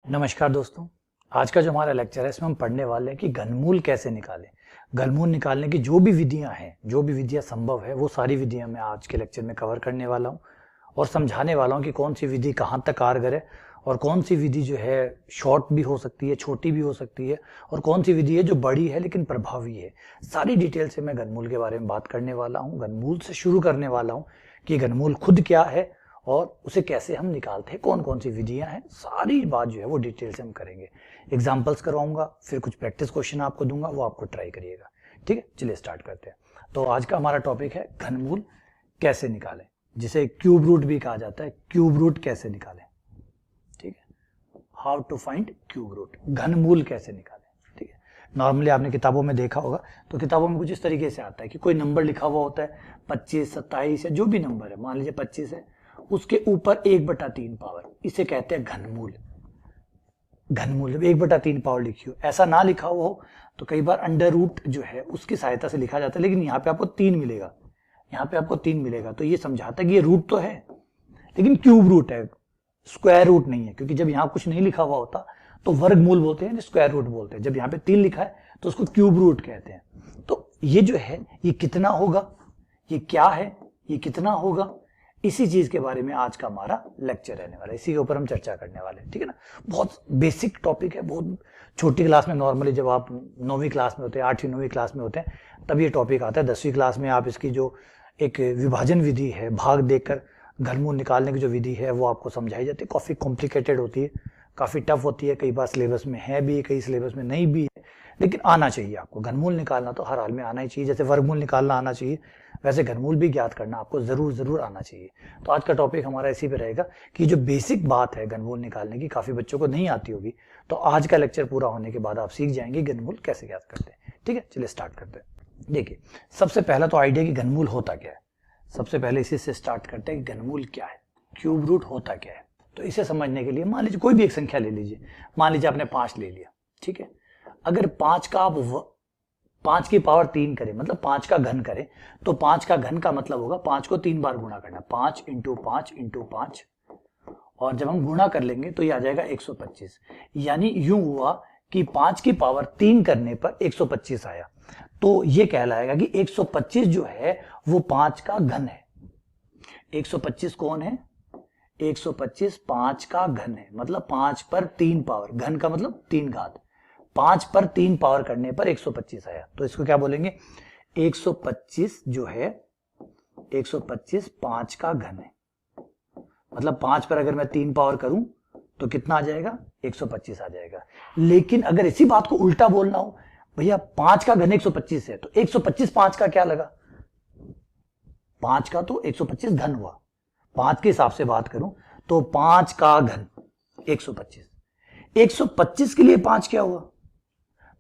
नमस्कार दोस्तों। आज का जो हमारा लेक्चर है इसमें हम पढ़ने वाले हैं कि घनमूल कैसे निकालें। घनमूल निकालने की जो भी विधियां हैं, जो भी विधियां संभव है, वो सारी विधियां मैं आज के लेक्चर में कवर करने वाला हूं और समझाने वाला हूं कि कौन सी विधि कहां तक कारगर है और कौन सी विधि जो है शॉर्ट भी हो सकती है, छोटी भी हो सकती है, और कौन सी विधि है जो बड़ी है लेकिन प्रभावी है। सारी डिटेल से मैं घनमूल के बारे में बात करने वाला हूँ। घनमूल से शुरू करने वाला हूँ कि घनमूल खुद क्या है और उसे कैसे हम निकालते हैं, कौन कौन सी विधियां हैं, सारी बात जो है वो डिटेल से हम करेंगे। एग्जांपल्स करवाऊंगा, फिर कुछ प्रैक्टिस क्वेश्चन आपको दूंगा, वो आपको ट्राई करिएगा। ठीक है, चलिए स्टार्ट करते हैं। तो आज का हमारा टॉपिक है घनमूल कैसे निकालें, जिसे क्यूब रूट भी कहा जाता है। क्यूब रूट कैसे निकालें, ठीक है, how to find cube root, घनमूल कैसे निकालें। ठीक है, नॉर्मली आपने किताबों में देखा होगा, तो किताबों में कुछ इस तरीके से आता है कि कोई नंबर लिखा हुआ होता है 25, 27 या जो भी नंबर है, मान लीजिए 25 है, उसके ऊपर 1/3 पावर, इसे कहते हैं घनमूल। घनमूल जब 1/3 पावर लिखी हो, ऐसा ना लिखा हुआ हो तो कई बार अंडर रूट जो है उसकी सहायता से लिखा जाता है, लेकिन यहाँ पे आपको 3 मिलेगा, यहाँ पे आपको 3 मिलेगा, तो ये समझाता है कि ये रूट तो है लेकिन क्यूब रूट है, स्क्वायर रूट नहीं है। क्योंकि जब यहाँ कुछ नहीं लिखा हुआ होता तो वर्गमूल बोलते हैं, स्क्वायर रूट बोलते हैं। जब यहाँ पे 3 लिखा है तो उसको क्यूब रूट कहते हैं। तो ये जो है ये कितना होगा, ये क्या है, ये कितना होगा, इसी चीज के बारे में आज का हमारा लेक्चर रहने वाला है। इसी के ऊपर हम चर्चा करने वाले हैं। ठीक है ना, बहुत बेसिक टॉपिक है, बहुत छोटी क्लास में, नॉर्मली जब आप 9वीं क्लास में होते हैं, 8वीं 9वीं क्लास में होते हैं, तब ये टॉपिक आता है। 10वीं क्लास में आप इसकी जो एक विभाजन विधि है, भाग देकर घनमूल निकालने की जो विधि है, वो आपको समझाई जाती है। काफी कॉम्प्लिकेटेड होती है, काफी टफ होती है, कई बार सिलेबस में है भी, कई सिलेबस में नहीं भी है, लेकिन आना चाहिए आपको। घनमूल निकालना तो हर हाल में आना ही चाहिए, जैसे वर्गमूल निकालना आना चाहिए, वैसे घनमूल भी ज्ञात करना आपको जरूर आना चाहिए। तो आज का टॉपिक हमारा इसी पे रहेगा कि जो बेसिक बात है घनमूल निकालने की, काफी बच्चों को नहीं आती होगी, तो आज का लेक्चर पूरा होने के बाद आप सीख जाएंगे घनमूल कैसे ज्ञात करते हैं। ठीक है, चलिए स्टार्ट करते हैं। देखिए, सबसे पहला तो आइडिया कि घनमूल होता क्या है, सबसे पहले इसी से स्टार्ट करते हैं कि घनमूल क्या है, क्यूब रूट होता क्या है। तो इसे समझने के लिए मान लीजिए कोई भी एक संख्या ले लीजिए, मान लीजिए आपने 5 ले लिया। ठीक है, अगर 5 का आप 5 की पावर 3 करें, मतलब 5 का घन करें, तो 5 का घन का मतलब होगा 5 को 3 बार गुणा करना, 5 × 5 × 5, और जब हम गुणा कर लेंगे तो ये आ जाएगा 125। यानी यूं हुआ कि 5 की पावर 3 करने पर 125 आया, तो ये कहलाएगा कि 125 जो है वो 5 का घन है। 125 कौन है? 125 5 का घन है, मतलब 5 पर 3 पावर, घन का मतलब 3 घात, 5 पर 3 पावर करने पर 125 आया, तो इसको क्या बोलेंगे? 125 जो है 125 5 का घन है, मतलब 5 पर अगर मैं 3 पावर करूं तो कितना आ जाएगा? 125 आ जाएगा। लेकिन अगर इसी बात को उल्टा बोलना हो, भैया 5 का घन 125 है, तो 125 5 का क्या लगा? 5 का तो 125 घन हुआ, 5 के हिसाब से बात करूं तो 5 का घन 125, 125 के लिए 5 क्या हुआ?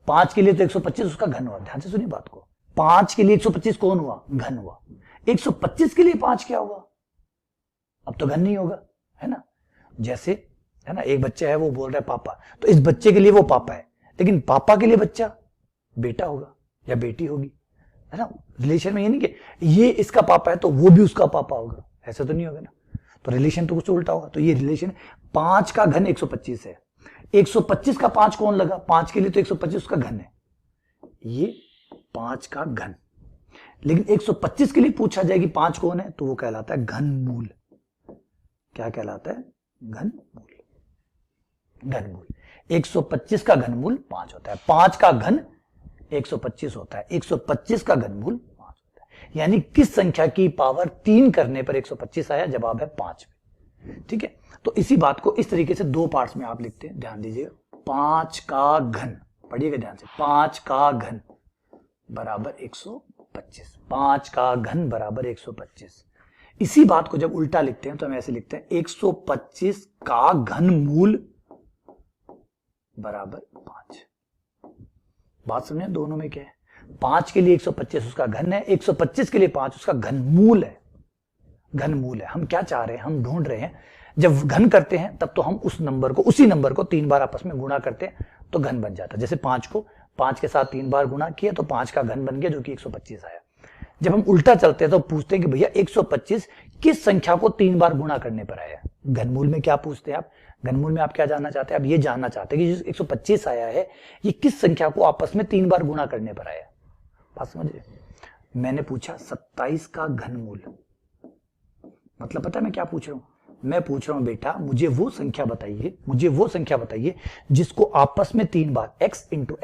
5 के लिए तो 125 उसका घन हुआ। ध्यान से सुनिए बात को, 5 के लिए 125 कौन हुआ? घन हुआ। 125 के लिए 5 क्या हुआ? अब तो घन नहीं होगा, है ना। जैसे है ना, एक बच्चा है, वो बोल रहा है पापा, तो इस बच्चे के लिए वो पापा है, लेकिन पापा के लिए बच्चा बेटा होगा या बेटी होगी, है ना। रिलेशन में ये नहीं कि ये इसका पापा है तो वो भी उसका पापा होगा, ऐसा तो नहीं होगा ना, तो रिलेशन तो कुछ उल्टा होगा। तो ये रिलेशन 5 का घन 125 है, 125 का 5 कौन लगा? 5 के लिए तो 125 उसका घन है, ये 5 का घन। लेकिन 125 के लिए पूछा जाए कि 5 कौन है, तो वो कहलाता है घनमूल। क्या कहलाता है? घनमूल। घनमूल 125 का घनमूल 5 होता है, 5 का घन 125 होता है, 125 का घनमूल 5 होता है। यानी किस संख्या की पावर 3 करने पर 125 आया? जवाब है 5। ठीक है, तो इसी बात को इस तरीके से 2 पार्ट्स में आप लिखते हैं, ध्यान दीजिएगा। 5 का घन, पढ़िएगा ध्यान से, 5 का घन बराबर 125, 5 का घन बराबर 125। इसी बात को जब उल्टा लिखते हैं तो हम ऐसे लिखते हैं 125 का घनमूल बराबर 5। बात समझे दोनों में क्या है? 5 के लिए 125 उसका घन है, 125 के लिए 5 उसका घनमूल है। घनमूल है। हम क्या चाह रहे हैं? हम ढूंढ रहे हैं, जब घन करते हैं तब तो हम उसी नंबर को 3 बार आपस में गुणा करते हैं तो घन बन जाता है। जैसे 5 को 5 के साथ 3 बार गुणा किया तो 5 का घन बन गया, जो कि 125 आया। जब हम उल्टा चलते हैं तो पूछते हैं कि भैया 125 किस संख्या को 3 बार गुणा करने पर आया। घनमूल में क्या पूछते हैं आप, घनमूल में आप क्या जानना चाहते हैं, आप ये जानना चाहते हैं कि जो 125 आया है ये किस संख्या को आपस में 3 बार गुणा करने पर आया। बात समझिए, मैंने पूछा 27 का घनमूल, मतलब पता है मैं क्या पूछ रहा हूं, मैं पूछ रहा हूं बेटा मुझे वो संख्या बताइए जिसको आपस में 3 बार x इंटू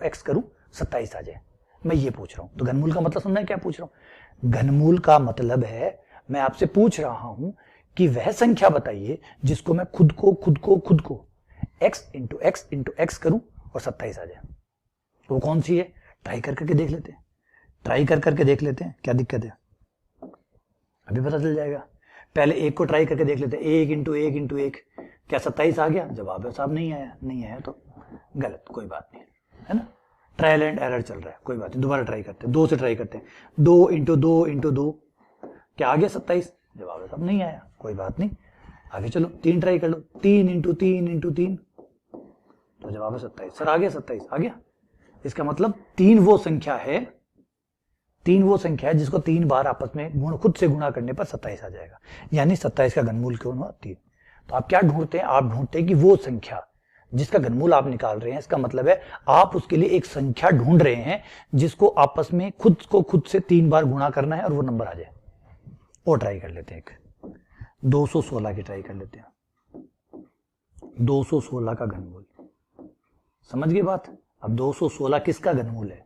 एक्स करूं 27 आ जाए, मैं ये पूछ रहा हूं। तो घनमूल का मतलब समझना है क्या पूछ रहा हूं, घनमूल का मतलब है मैं आपसे पूछ रहा हूं कि वह संख्या बताइए जिसको मैं खुद को x इंटू एक्स करूं और 27 आ जाए। वो कौन सी है, ट्राई करके देख लेते हैं, क्या दिक्कत है, अभी पता चल जाएगा। पहले एक को ट्राई करके देख लेते हैं, 1 इंटू एक, क्या 27 आ गया, जवाब है साहब नहीं आया तो गलत, कोई बात नहीं, है ना, ट्रायल एंड एरर चल रहा है, कोई बात नहीं, दोबारा ट्राई करते हैं, 2 से ट्राई करते हैं, 2 इंटू दो क्या आ गया 27, जवाब है साहब नहीं आया, कोई बात नहीं, आगे चलो 3 ट्राई कर लो, 3 इंटू तीन तो जवाब है 27, सर आ गया 27 आ गया। इसका मतलब 3 वो संख्या है जिसको 3 बार आपस में खुद से गुणा करने पर 27 आ जाएगा, यानी 27 का घनमूल क्यों हुआ 3। तो आप क्या ढूंढते हैं, आप ढूंढते हैं कि वो संख्या जिसका घनमूल आप निकाल रहे हैं, इसका मतलब है आप उसके लिए एक संख्या ढूंढ रहे हैं जिसको आपस में खुद से 3 बार गुणा करना है और वो नंबर आ जाए। और ट्राई कर लेते हैं, एक 216 की ट्राई कर लेते हैं, 216 का घनमूल, समझ गए बात। अब 216 किसका घनमूल है,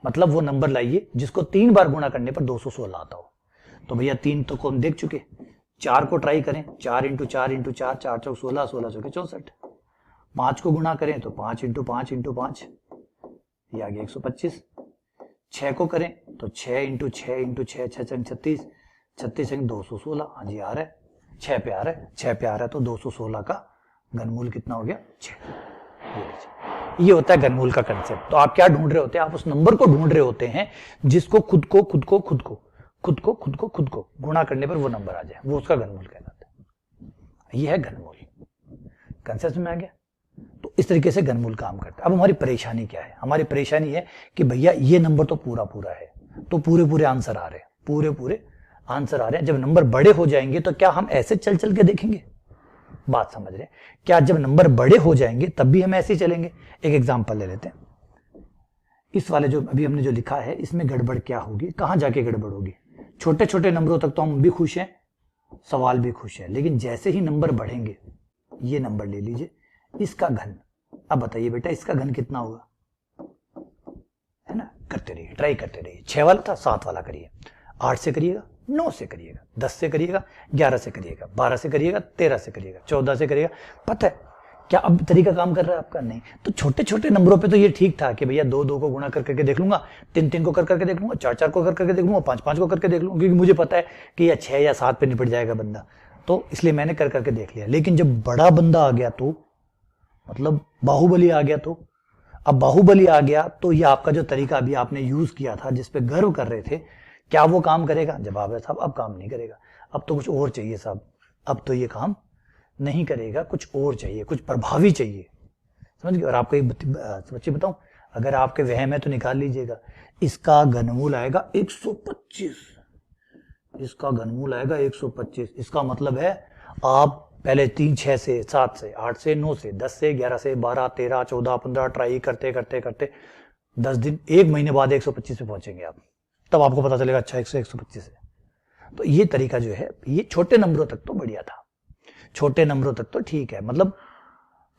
मतलब वो नंबर लाइए जिसको 3 बार गुणा करने पर 216 आता हो। तो भैया 3 तो कौन देख चुके, 4 को ट्राई करें, 4 इंटू चार 4 चौक 16, 16 चौके 64, 5 को गुणा करें तो 5 इंटू पांच ये आ गया 125, 6 को करें तो 6 इंटू 6 चंग 36, 36 चंग 216, हाँ जी आ रहा है, 6 पे आ रहा है तो 216 का घनमूल कितना हो गया 6। ये होता है घनमूल का कंसेप्ट। तो आप क्या ढूंढ रहे होते हैं, आप उस नंबर को ढूंढ रहे होते हैं जिसको खुद को गुणा करने पर वो नंबर आ जाए, वो उसका घनमूल कहलाता है। ये है घनमूल, कंसेप्ट में आ गया। तो इस तरीके से घनमूल काम करता है। अब हमारी परेशानी क्या है, हमारी परेशानी है कि भैया ये नंबर तो पूरा है, तो पूरे आंसर आ रहे हैं, पूरे आंसर आ रहे हैं। जब नंबर बड़े हो जाएंगे तो क्या हम ऐसे चल के देखेंगे, बात समझ रहे हैं, क्या जब नंबर बड़े हो जाएंगे तब भी हम ऐसे ही चलेंगे। एक एग्जांपल ले लेते हैं, इस वाले जो अभी हमने जो लिखा है इसमें गड़बड़ क्या होगी, कहां जाके गड़बड़ होगी। छोटे नंबरों तक तो हम भी खुश हैं, सवाल भी खुश है, लेकिन जैसे ही नंबर बढ़ेंगे, ये नंबर ले लीजिए, इसका घन, अब बताइए बेटा इसका घन कितना होगा, है ना, करते रहिए, ट्राई करते रहिए। 6 वाला था, 7 वाला करिए, 8 से करिएगा, 9 से करिएगा, 10 से करिएगा, 11 से करिएगा, 12 से करिएगा, 13 से करिएगा, 14 से करिएगा। पता है क्या अब तरीका काम कर रहा है आपका, नहीं। तो छोटे नंबरों पे तो ये ठीक था कि भैया 2 को गुणा करके देख लूंगा, 3 को करके देख लूंगा, 4 को करके देख लूंगा, 5 को करके देख लूंगा, क्योंकि मुझे पता है कि या 6 या 7 पे निपट जाएगा बंदा, तो इसलिए मैंने करके देख लिया। लेकिन जब बड़ा बंदा आ गया तो, मतलब बाहुबली आ गया, तो अब बाहुबली आ गया तो ये आपका जो तरीका अभी आपने यूज किया था, जिसपे गर्व कर रहे थे, क्या वो काम करेगा, जवाब है साहब अब काम नहीं करेगा, अब तो कुछ और चाहिए साहब, अब तो ये काम नहीं करेगा, कुछ और चाहिए, कुछ प्रभावी चाहिए, समझ गए। और आपको एक बच्चे बताऊं, अगर आपके वहम है तो निकाल लीजिएगा, इसका घनमूल आएगा 125, इसका घनमूल आएगा 125। इसका मतलब है आप पहले 3 6 से 7 से 8 से 9 से 10 से 11 से 12 13 14 15 ट्राई करते 10 दिन, 1 महीने बाद 125 पे पहुंचेंगे आप, तब आपको पता चलेगा अच्छा 125 है। तो ये तरीका जो है, ये छोटे नंबरों तक तो बढ़िया था, छोटे नंबरों तक तो ठीक है, मतलब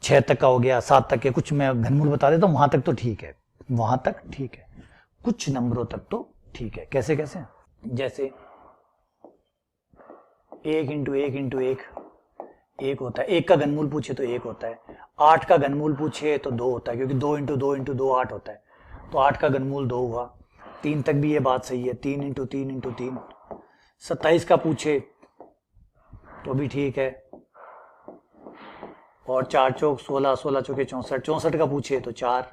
6 तक का हो गया, 7 तक के कुछ मैं घनमूल बता देता हूं, वहां तक तो ठीक है, वहां तक ठीक है, कुछ नंबरों तक तो ठीक है। कैसे जैसे 1 इंटू एक होता है, 1 का घनमूल पूछे तो 1 होता है, 8 का घनमूल पूछे तो 2 होता है, क्योंकि 2 इंटू 2 8 होता है, तो 8 का घनमूल 2 हुआ। 3 तक भी ये बात सही है, 3 इंटू तीन 27 का पूछे तो भी ठीक है, और 4 चौक 16, 16 चौके 64, 64 का पूछे तो 4,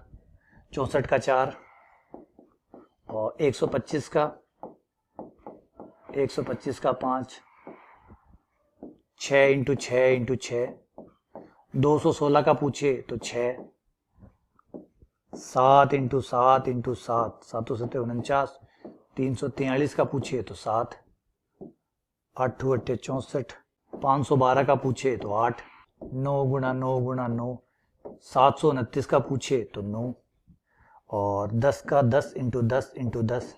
64 का 4, और 125 का 5, 6 इंटू 6, 216 का पूछे तो 6, 7 इंटू 7, 7 7 49, 343 का पूछिए तो 7, 8 8 64, 512 का पूछिए तो 8, 9 गुणा 9 गुणा 9, 729 का पूछिए तो 9, और 10 का 10 इंटू 10 इंटू 10,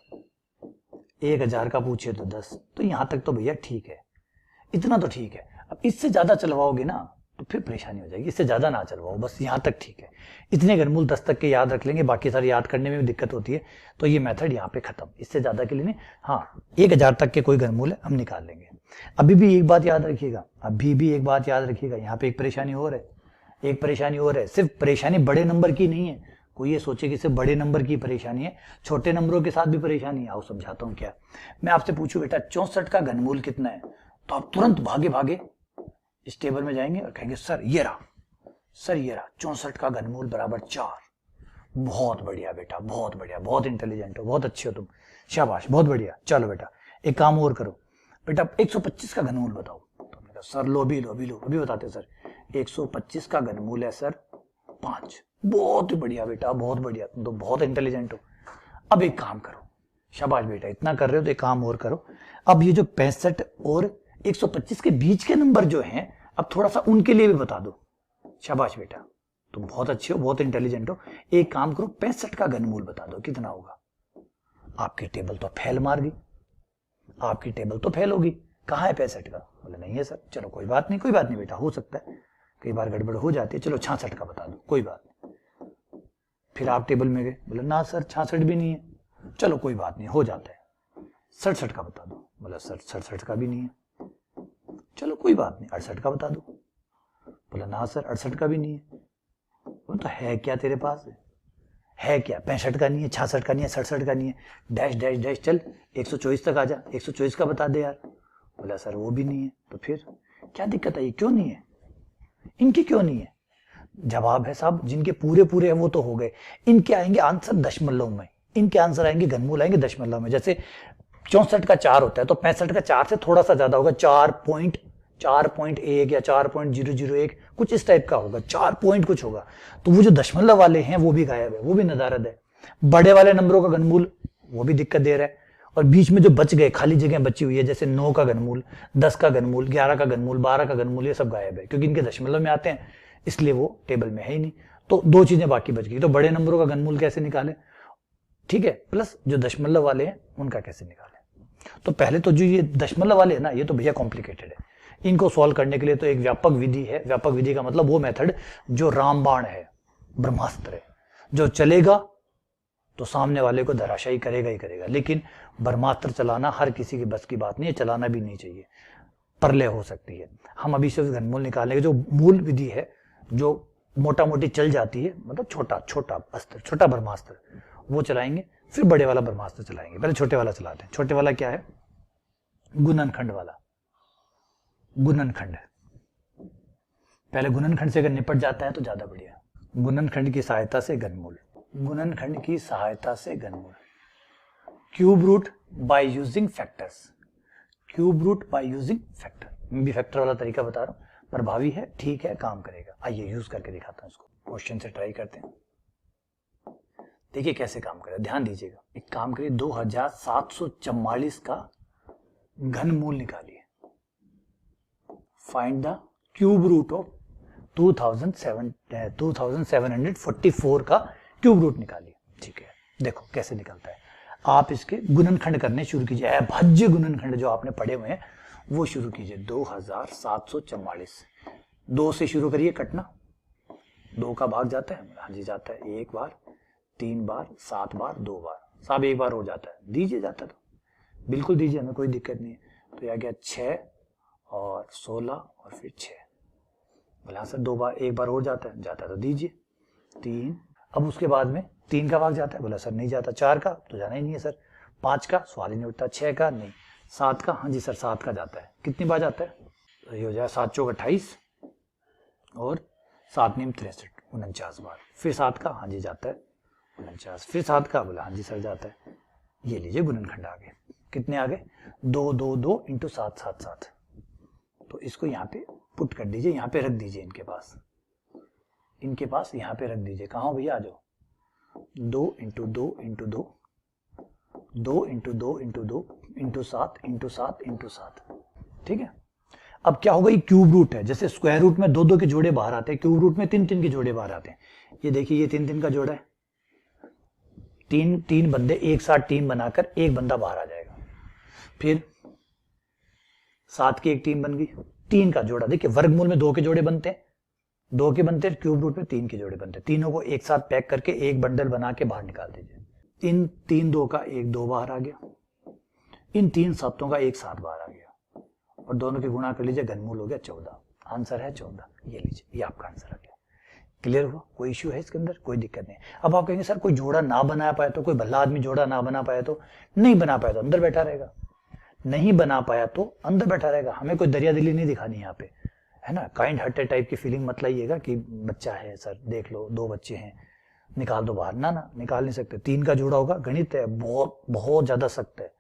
1000 का पूछिए तो 10। तो यहां तक तो भैया ठीक है, इतना तो ठीक है। अब इससे ज्यादा चलवाओगे ना तो फिर परेशानी हो जाएगी, इससे ज्यादा ना चलवाओ, बस यहां तक ठीक है। इतने घनमूल 10 तक के याद रख लेंगे, बाकी सारे याद करने में भी दिक्कत होती है, तो ये मेथड यहाँ पे खत्म, इससे ज्यादा के लिए नहीं। हाँ, 1000 तक के कोई घनमूल है हम निकाल लेंगे। अभी भी एक बात याद रखिएगा, अभी भी एक बात याद रखिएगा, यहाँ पे एक परेशानी और है, एक परेशानी और है। सिर्फ परेशानी बड़े नंबर की नहीं है, कोई ये सोचे कि सिर्फ बड़े नंबर की परेशानी है, छोटे नंबरों के साथ भी परेशानी है। आओ समझाता हूँ क्या। मैं आपसे पूछूं बेटा 64 का घनमूल कितना है, तो आप तुरंत भागे भागे इस टेबल में जाएंगे और कहेंगे सर ये रहा, सर ये रहा 64 का घनमूल बराबर 4। बहुत बढ़िया बेटा, बहुत बढ़िया, बहुत इंटेलिजेंट हो, बहुत अच्छे हो तुम, शाबाश, बहुत बढ़िया। चलो बेटा एक काम और करो, बेटा 125 का घनमूल बताओ। तो मैंने कहा सर लो भी लो, अभी बताते सर। 125 का घनमूल है सर 5। बहुत ही बढ़िया बेटा, बहुत बढ़िया, तुम तो बहुत इंटेलिजेंट हो। अब एक काम करो, शाबाश बेटा, इतना कर रहे हो तो एक काम और करो। अब ये जो 65 और 125 के बीच के नंबर जो हैं, अब थोड़ा सा उनके लिए भी बता दो। शाबाश बेटा, तुम बहुत अच्छे हो, बहुत इंटेलिजेंट हो। एक काम करो 65 का घनमूल बता दो कितना होगा। आपकी टेबल तो फेल मार गई, आपकी टेबल तो फेल होगी। कहाँ है 65 का? बोले नहीं है सर। चलो कोई बात नहीं, कोई बात नहीं बेटा, हो सकता है, कई बार गड़बड़ हो जाती है। चलो 66 का बता दो, कोई बात नहीं। फिर आप टेबल में गए, बोले ना सर 66 भी नहीं है। चलो कोई बात नहीं, हो जाता है। 67 का बता दो, बोला सर 67 का भी नहीं है। चलो कोई बात नहीं, 68 का बता दो। बोला ना सर 68 का भी नहीं है। वो तो है क्या तेरे पास? है क्या? 65 का नहीं है, 66 का नहीं है, 67 का नहीं है, डैश डैश डैश, चल 124 तक आ जा, 124 का बता दे यार। बोला सर वो भी नहीं है। तो फिर क्या दिक्कत है, क्यों नहीं है, इनकी क्यों नहीं है? जवाब है साहब, जिनके पूरे पूरे हैं वो तो हो गए, इनके आएंगे आंसर दशमलव में, इनके आंसर आएंगे, घनमूल आएंगे दशमलव में। जैसे 64 का 4 होता है तो 65 का 4 से थोड़ा सा ज्यादा होगा, 4.1 या 4.001, कुछ इस टाइप का होगा, 4 पॉइंट कुछ होगा। तो वो जो दशमलव वाले हैं वो भी गायब है, वो भी नदारद है। बड़े वाले नंबरों का घनमूल वो भी दिक्कत दे रहा है, और बीच में जो बच गए, खाली जगह बची हुई है, जैसे 9 का घनमूल, 10 का घनमूल, 11 का घनमूल, 12 का घनमूल, ये सब गायब है, क्योंकि इनके दशमलव में आते हैं, इसलिए वो टेबल में है ही नहीं। तो दो चीजें बाकी बच गई। तो बड़े नंबरों का घनमूल कैसे निकाले, ठीक है, प्लस जो दशमलव वाले हैं उनका कैसे निकाले। तो पहले तो जो ये दशमलव वाले हैं ना, ये तो भैया कॉम्प्लिकेटेड है। इनको सॉल्व करने के लिए तो एक व्यापक विधि है। व्यापक विधि का मतलब वो मेथड जो रामबाण है, ब्रह्मास्त्र है, जो चलेगा तो सामने वाले को धराशायी करेगा ही करेगा। लेकिन ब्रह्मास्त्र चलाना हर किसी की बस की बात नहीं है, चलाना भी नहीं चाहिए, प्रलय हो सकती है। हम अभी से घनमूल निकालने की जो मूल विधि है, जो मोटा मोटी चल जाती है, मतलब छोटा छोटा अस्त्र, छोटा ब्रह्मास्त्र, वो चलाएंगे, फिर बड़े वाला ब्रह्मास्त्र चलाएंगे। पहले छोटे वाला चलाते हैं। छोटे वाला क्या है? गुणनखंड वाला, गुणनखंड। पहले गुणनखंड से अगर निपट जाता है तो ज्यादा बढ़िया। गुणनखंड की सहायता से घनमूल, गुणनखंड की सहायता से घनमूल, cube root by using factors, cube root by using factor. मैं भी फैक्टर वाला तरीका बता रहा हूं, प्रभावी है, ठीक है, काम करेगा। आइए यूज करके दिखाता हूं इसको, क्वेश्चन से ट्राई करते हैं, देखिए कैसे काम करेगा, ध्यान दीजिएगा। एक काम करिए, 2744 का घनमूल निकालिए। Find the cube root of 2744 का क्यूब रूट निकालिए। ठीक है, देखो कैसे निकलता है। आप इसके गुणनखंड करने शुरू कीजिए, अभाज्य गुणनखंड जो आपने पढ़े हुए हैं वो शुरू कीजिए। 2744, 2 से शुरू करिए कटना। 2 का भाग जाता है, हाँ जी जाता है, 1 बार, 3 बार, 7 बार, 2 बार, सब 1 बार हो जाता है। दीजिए, जाता तो बिल्कुल दीजिए, हमें कोई दिक्कत नहीं है। तो यह गया 6 और 16 और फिर 6, बोला सर 2 बार, 1 बार हो जाता है, जाता है तो दीजिए। 3, अब उसके बाद में 3 का भाग जाता है, बोला सर नहीं जाता। 4 का तो जाना ही नहीं है सर। 5 का सवाल ही नहीं उठता। 6 का नहीं। 7 का, हाँ जी सर 7 का जाता है। कितनी बार जाता है? तो ये हो जाए 7 चौक 28 और 7 नीम 63, 49 बार। फिर 7 का, हाँ जी जाता है 49। फिर 7 का, बोला हाँ जी सर जाता है। ये लीजिए गुणनखंड आ गए। कितने आ गए? 2 2 2 इंटू 7 7 7। तो इसको यहाँ पे पुट कर दीजिए, यहाँ पे रख दीजिए, इनके पास यहाँ पे रख दीजिए। कहाँ हो भैया, आ जाओ। 2 into 2 into 2, 2 into 2 into 2 into 7 into 7 into 7। ठीक है, अब क्या होगा, ये क्यूब रूट है, जैसे स्क्वायर रूट में 2 2 के जोड़े बाहर आते हैं, क्यूब रूट में 3 3 के जोड़े बाहर आते हैं। ये देखिए, ये 3 3 का जोड़ा है, 3 बंदे एक साथ टीम बनाकर एक बंदा बाहर आ जाएगा। फिर 7 की एक टीम बन गई, 3 का जोड़ा, देखिए वर्गमूल में 2 के जोड़े बनते हैं, 2 के बनते हैं, क्यूब रूट में 3 के जोड़े बनते हैं। तीनों को एक साथ पैक करके एक बंडल बना के बाहर निकाल दीजिए। इन 3 2 का 1 2 बाहर आ गया, इन 3 7 का 1 7 बाहर आ गया, और दोनों की गुणा कर लीजिए, घनमूल हो गया 14। आंसर है 14, ये लीजिए, ये आपका आंसर आ गया। क्लियर हुआ? कोई इश्यू है इसके अंदर? कोई दिक्कत नहीं। अब आप कहेंगे सर कोई जोड़ा ना बना पाया तो, कोई भला आदमी जोड़ा ना बना पाया तो? नहीं बना पाया तो अंदर बैठा रहेगा, नहीं बना पाया तो अंदर बैठा रहेगा। हमें कोई दरिया दिली नहीं दिखानी यहाँ पे, है ना। काइंड हार्टेड टाइप की फीलिंग मत लाइएगा कि बच्चा है सर, देख लो 2 बच्चे हैं, निकाल दो बाहर। ना ना, निकाल नहीं सकते। 3 का जोड़ा होगा, गणित है, बहुत बहुत ज्यादा सख्त है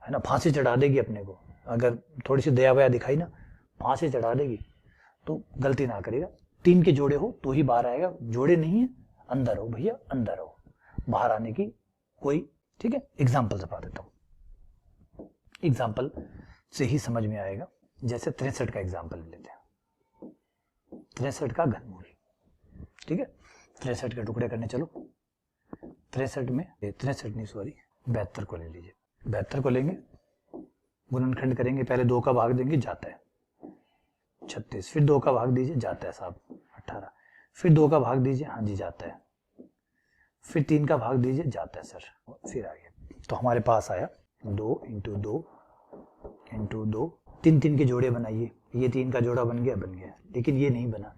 ना। फांसी चढ़ा देगी अपने को, अगर थोड़ी सी दया वया दिखाई ना, फांसी चढ़ा देगी। तो गलती ना करेगा, 3 के जोड़े हो तो ही बाहर आएगा, जोड़े नहीं है अंदर हो भैया, अंदर हो, बाहर आने की कोई। ठीक है, एग्जाम्पल बता देता हूं, एग्जाम्पल से ही समझ में आएगा। जैसे 63 का एग्जाम्पल लेते हैं, 63 का घनमूल। ठीक है, 63 के टुकड़े करने चलो। 63 में 63 नहीं सॉरी 72 को ले लीजिए। 72 को लेंगे, गुणनखंड करेंगे, पहले 2 का भाग देंगे, जाता है 36, फिर 2 का भाग दीजिए, जाता है साहब 18, फिर 2 का भाग दीजिए, हाँ जी जाता है, फिर 3 का भाग दीजिए, जाता है सर, फिर आ गया। तो हमारे पास आया 2 इंटू 2 इंटू 2, 3 3 के जोड़े बनाइए, ये 3 का जोड़ा बन गया, लेकिन ये नहीं बना।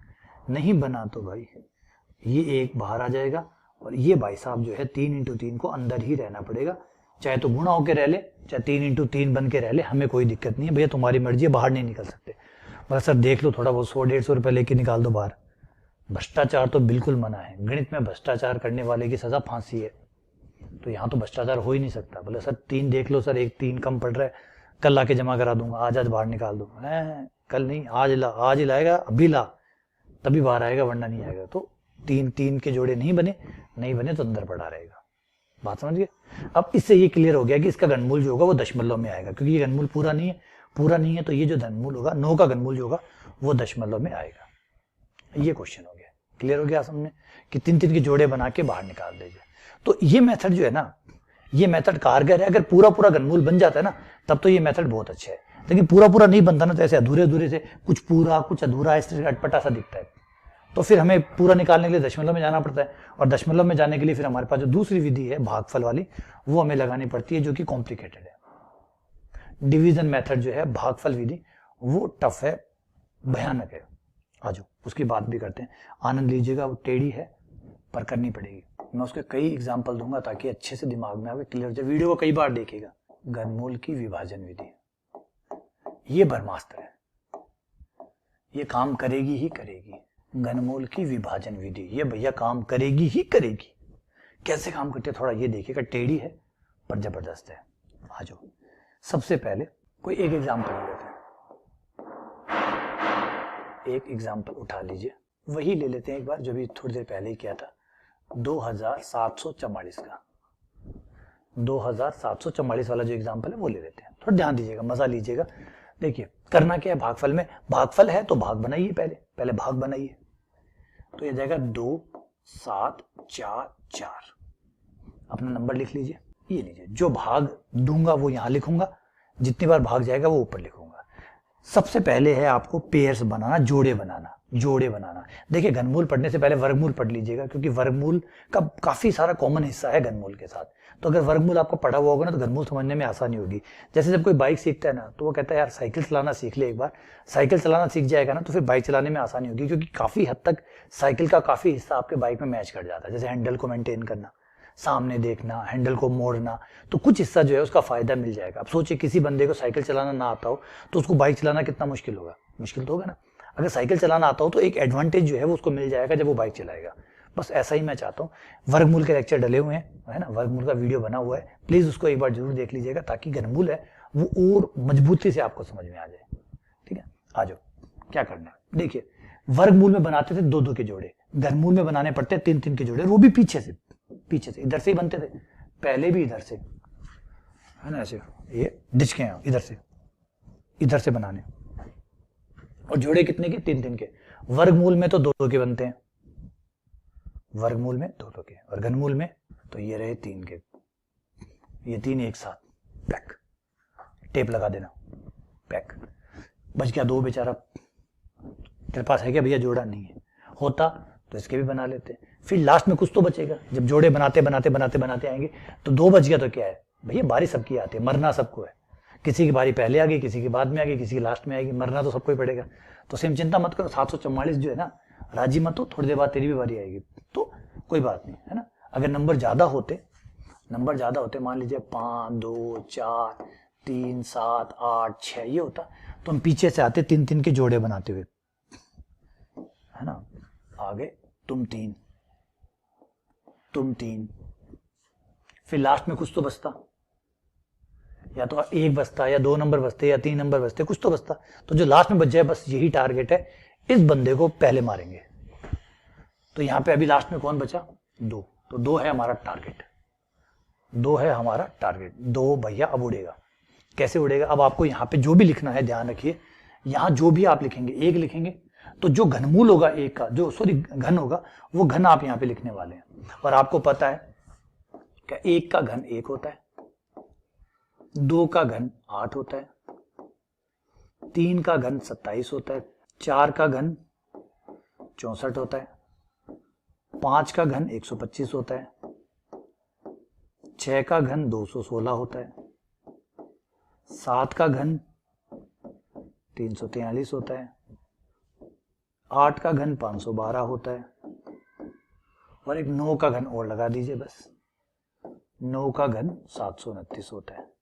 नहीं बना तो भाई ये एक बाहर आ जाएगा, और ये भाई साहब जो है 3 इंटू 3 को अंदर ही रहना पड़ेगा, चाहे तो गुणा होके रह ले, चाहे 3 इंटू 3 बन के रह ले, हमें कोई दिक्कत नहीं है भैया, तुम्हारी मर्जी है, बाहर नहीं निकल सकते। मतलब सर देख लो, थोड़ा बहुत 100-150 रुपए लेके निकाल दो बाहर। भ्रष्टाचार तो बिल्कुल मना है, गणित में भ्रष्टाचार करने वाले की सजा फांसी है, तो यहाँ तो भ्रष्टाचार हो ही नहीं सकता। बोले सर 3 देख लो सर, एक 3 कम पड़ रहा है, कल ला के जमा करा दूंगा, आज बाहर निकाल दो। कल नहीं, आज ला, आज ही लाएगा, अभी ला, तभी बाहर आएगा, वरना नहीं आएगा। तो 3 के जोड़े नहीं बने तो अंदर पड़ा रहेगा। बात समझ गए? अब इससे ये क्लियर हो गया कि इसका घनमूल जो होगा वो दशमलव में आएगा, क्योंकि ये घनमूल पूरा नहीं है, तो ये जो घनमूल होगा 9 का घनमूल जो होगा वो दशमलव में आएगा। ये क्वेश्चन हो गया। क्लियर हो गया समझ कि 3 के जोड़े बना के बाहर निकाल दीजिए। तो ये मेथड जो है ना, ये मेथड कारगर है। अगर पूरा घनमूल बन जाता है ना, तब तो ये मेथड बहुत अच्छा है, लेकिन पूरा नहीं बनता ना, तो ऐसे अधूरे से कुछ पूरा कुछ अधूरा, इस तरह का अटपटा सा दिखता है। तो फिर हमें पूरा निकालने के लिए दशमलव में जाना पड़ता है, और दशमलव में जाने के लिए फिर हमारे पास जो दूसरी विधि है भागफल वाली, वो हमें लगानी पड़ती है, जो कि कॉम्प्लिकेटेड है। डिवीजन मेथड जो है, भागफल विधि, वो टफ है, भयानक है। आज उसकी बात भी करते हैं, आनंद लीजिएगा, वो टेढ़ी है पर करनी पड़ेगी। मैं उसके कई एग्जाम्पल दूंगा ताकि अच्छे से दिमाग में आवे, क्लियर हो जाए। वीडियो को कई बार देखिएगा। घनमूल की विभाजन विधि, ये ब्रह्मास्त्र है, ये काम करेगी ही करेगी। घनमूल की विभाजन विधि, ये भैया काम करेगी ही करेगी। कैसे काम करती है थोड़ा ये देखिएगा, टेढ़ी है पर जबरदस्त है। आ जाओ, सबसे पहले कोई एक एग्जाम्पल ले लेते हैं, एक एग्जाम्पल उठा लीजिए, वही ले लेते हैं एक बार जो भी थोड़ी देर पहले ही किया था, 2744 का। 2744 वाला जो एग्जाम्पल है वो ले लेते हैं। थोड़ा ध्यान दीजिएगा, मजा लीजिएगा। देखिए करना क्या है, भागफल में, भागफल है तो भाग बनाइए, पहले भाग बनाइए। तो ये जाएगा 2 7 4 4। अपना नंबर लिख लीजिए, ये लीजिए। जो भाग दूंगा वो यहां लिखूंगा, जितनी बार भाग जाएगा वो ऊपर लिखूंगा। सबसे पहले है आपको पेयर्स बनाना, जोड़े बनाना। देखिए घनमूल पढ़ने से पहले वर्गमूल पढ़ लीजिएगा, क्योंकि वर्गमूल का काफी सारा कॉमन हिस्सा है घनमूल के साथ। तो अगर वर्गमूल आपको पढ़ा हुआ होगा ना, तो घनमूल समझने में आसानी होगी। जैसे जब कोई बाइक सीखता है ना, तो वो कहता है यार साइकिल चलाना सीख ले एक बार, साइकिल चलाना सीख जाएगा ना तो फिर बाइक चलाने में आसानी होगी, क्योंकि काफी हद तक साइकिल का काफी हिस्सा आपके बाइक में मैच कर जाता है। जैसे हैंडल को मेंटेन करना, सामने देखना, हैंडल को मोड़ना, तो कुछ हिस्सा जो है उसका फायदा मिल जाएगा। अब सोचिए किसी बंदे को साइकिल चलाना ना आता हो तो उसको बाइक चलाना कितना मुश्किल होगा, मुश्किल तो होगा ना। अगर साइकिल चलाना आता हो तो एक एडवांटेज जो है वो उसको मिल जाएगा जब वो बाइक चलाएगा। बस ऐसा ही मैं चाहता हूँ। वर्गमूल के लेक्चर डले हुए हैं, है ना, वर्गमूल का वीडियो बना हुआ है, प्लीज उसको एक बार जरूर देख लीजिएगा, ताकि घनमूल है वो और मजबूती से आपको समझ में आ जाए। ठीक है, आ जाओ, क्या करना है देखिए। वर्गमूल में बनाते थे 2-2 के जोड़े, घनमूल में बनाने पड़ते हैं 3-3 के जोड़े, वो भी पीछे से, इधर से ही बनते थे, पहले भी इधर से, है ना, ऐसे ये डिचके हैं इधर से बनाने। और जोड़े कितने के? 3-3 के। वर्गमूल में तो 2-2 के बनते हैं, वर्गमूल में 2-2 के, और घनमूल में तो ये रहे 3 के। ये 3 एक साथ पैक, टेप लगा देना, पैक। बच गया 2 बेचारा। तेरे पास है क्या भैया जोड़ा? नहीं है, होता तो इसके भी बना लेते। फिर लास्ट में कुछ तो बचेगा। जब जोड़े बनाते बनाते बनाते बनाते आएंगे तो 2 बच गया तो क्या है भैया, बारी सबकी आती है, मरना सबको है। किसी की बारी पहले आ गई, किसी की बाद में आ गई, किसी की लास्ट में आएगी, मरना तो सबको ही पड़ेगा। तो सेम चिंता मत करो, 744 जो है ना, राजी मत हो, थोड़ी देर बाद तेरी भी बारी आएगी, तो कोई बात नहीं, है ना। अगर नंबर ज्यादा होते, मान लीजिए 5, 2, 4, 3, 7, 8, 6 ये होता, तो हम पीछे से आते 3-3 के जोड़े बनाते हुए, है ना। आगे तुम 3, फिर लास्ट में कुछ तो बचता, या तो 1 बचता, या 2 नंबर बचते, या 3 नंबर बचते, कुछ तो बचता। तो जो लास्ट में बच जाए बस यही टारगेट है, इस बंदे को पहले मारेंगे। तो यहां पे अभी लास्ट में कौन बचा? 2। तो 2 है हमारा टारगेट, 2 है हमारा टारगेट। 2 भैया अब उड़ेगा। कैसे उड़ेगा? अब आपको यहाँ पे जो भी लिखना है ध्यान रखिए, यहाँ जो भी आप लिखेंगे 1 लिखेंगे, तो जो घनमूल होगा 1 का, जो घन होगा, वो घन आप यहाँ पे लिखने वाले हैं। और आपको पता है क्या 1 का घन 1 होता है, 2 का घन 8 होता है, 3 का घन 27 होता है, 4 का घन 64 होता है, 5 का घन 125 होता है, 6 का घन 216 होता है, 7 का घन 343 होता है, 8 का घन 512 होता है, और एक 9 का घन और लगा दीजिए बस, 9 का घन 729 होता है।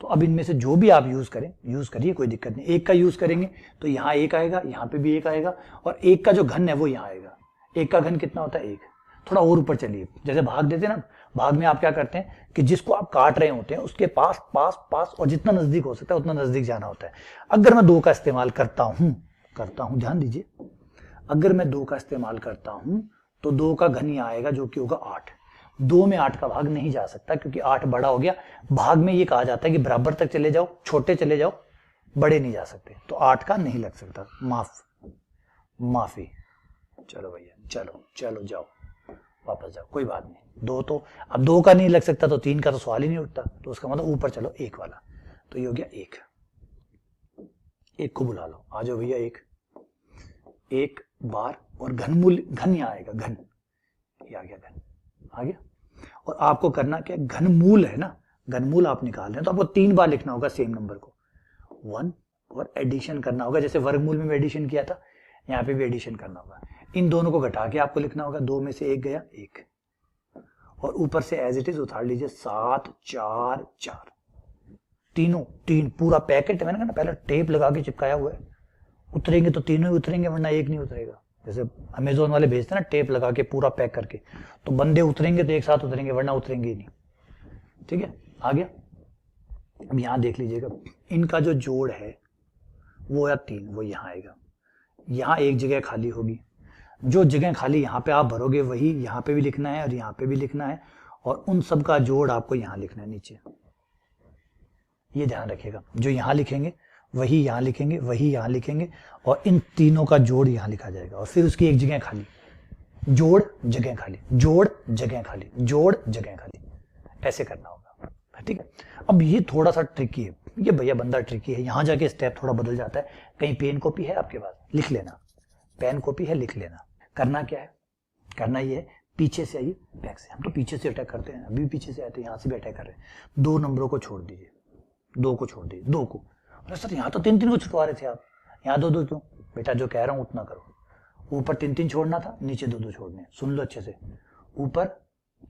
तो अब इनमें से जो भी आप यूज करिए, कोई दिक्कत नहीं। 1 का यूज करेंगे तो यहाँ 1 आएगा, यहाँ पे भी 1 आएगा, और 1 का जो घन है वो यहाँ आएगा। 1 का घन कितना होता है? 1। थोड़ा और ऊपर चलिए, जैसे भाग देते हैं ना, भाग में आप क्या करते हैं कि जिसको आप काट रहे होते हैं उसके पास पास पास और जितना नजदीक हो सकता है उतना नजदीक जाना होता है। अगर मैं 2 का इस्तेमाल करता हूं, ध्यान दीजिए, अगर मैं 2 का इस्तेमाल करता हूं तो 2 का घन ही आएगा जो कि होगा 8। 2 में 8 का भाग नहीं जा सकता क्योंकि 8 बड़ा हो गया। भाग में ये कहा जाता है कि बराबर तक चले जाओ, छोटे चले जाओ, बड़े नहीं जा सकते, तो 8 का नहीं लग सकता। माफी। चलो भैया, चलो जाओ, वापस जाओ, कोई बात नहीं। 2 तो अब 2 का नहीं लग सकता तो 3 का तो सवाल ही नहीं उठता, तो उसका मतलब ऊपर चलो 1 वाला, तो ये हो गया 1 को बुला लो, आ जाओ भैया। 1 बार, और घनमूल, घन यहाँ आएगा, घन ये आ गया, घन आ गया। और आपको करना क्या, घनमूल है ना, घनमूल आप निकाल रहे हैं तो आपको 3 बार लिखना होगा सेम नंबर को, 1, और एडिशन करना होगा। जैसे वर्गमूल में एडिशन किया था, यहाँ पे भी एडिशन करना होगा। इन दोनों को घटा के आपको लिखना होगा, 2 में से 1 गया 1, और ऊपर से एज इट इज उतार लीजिए 7, 4, 4, तीन पूरा पैकेट। मैंने कहा ना पहले टेप लगा के चिपकाया हुआ है, उतरेंगे तो तीनों ही उतरेंगे, वरना एक नहीं उतरेगा। जैसे अमेजोन वाले भेजते हैं ना टेप लगा के पूरा पैक करके, तो बंदे उतरेंगे तो एक साथ उतरेंगे, वरना उतरेंगे ही नहीं। ठीक है, आ गया। अब यहां देख लीजिएगा, इनका जो जोड़ है वो या 3, वो यहां आएगा। यहां एक जगह खाली होगी, जो जगह खाली यहां पे आप भरोगे वही यहां पे भी लिखना है और यहां पे भी लिखना है, और उन सब का जोड़ आपको यहां लिखना है नीचे। ये ध्यान रखिएगा, जो यहां लिखेंगे वही यहां लिखेंगे, वही यहां लिखेंगे, और इन तीनों का जोड़ यहां लिखा जाएगा। और फिर उसकी एक जगह खाली, जोड़ जगह खाली, जोड़ जगह खाली, जोड़ जगह खाली, ऐसे करना होगा। ठीक है, अब ये थोड़ा सा ट्रिकी है, ये भैया बंदा ट्रिकी है, यहां जाके स्टेप थोड़ा बदल जाता है। कहीं पेन कॉपी है आपके पास, लिख लेना, पेन कॉपी है लिख लेना। करना क्या है, करना ये है, पीछे से आइए, बैक से। हम तो पीछे से अटैक करते हैं, अभी भी पीछे से आते हैं, यहां से भी अटैक कर रहे हैं। 2 नंबरों को छोड़ दीजिए, 2 को छोड़ दीजिए, 2 को। अरे सर यहाँ तो 3-3 को छुटवा रहे थे आप, यहाँ 2-2 क्यों? बेटा जो कह रहा हूं उतना करो। ऊपर 3-3 छोड़ना था, नीचे 2-2 छोड़ने। सुन लो अच्छे से, ऊपर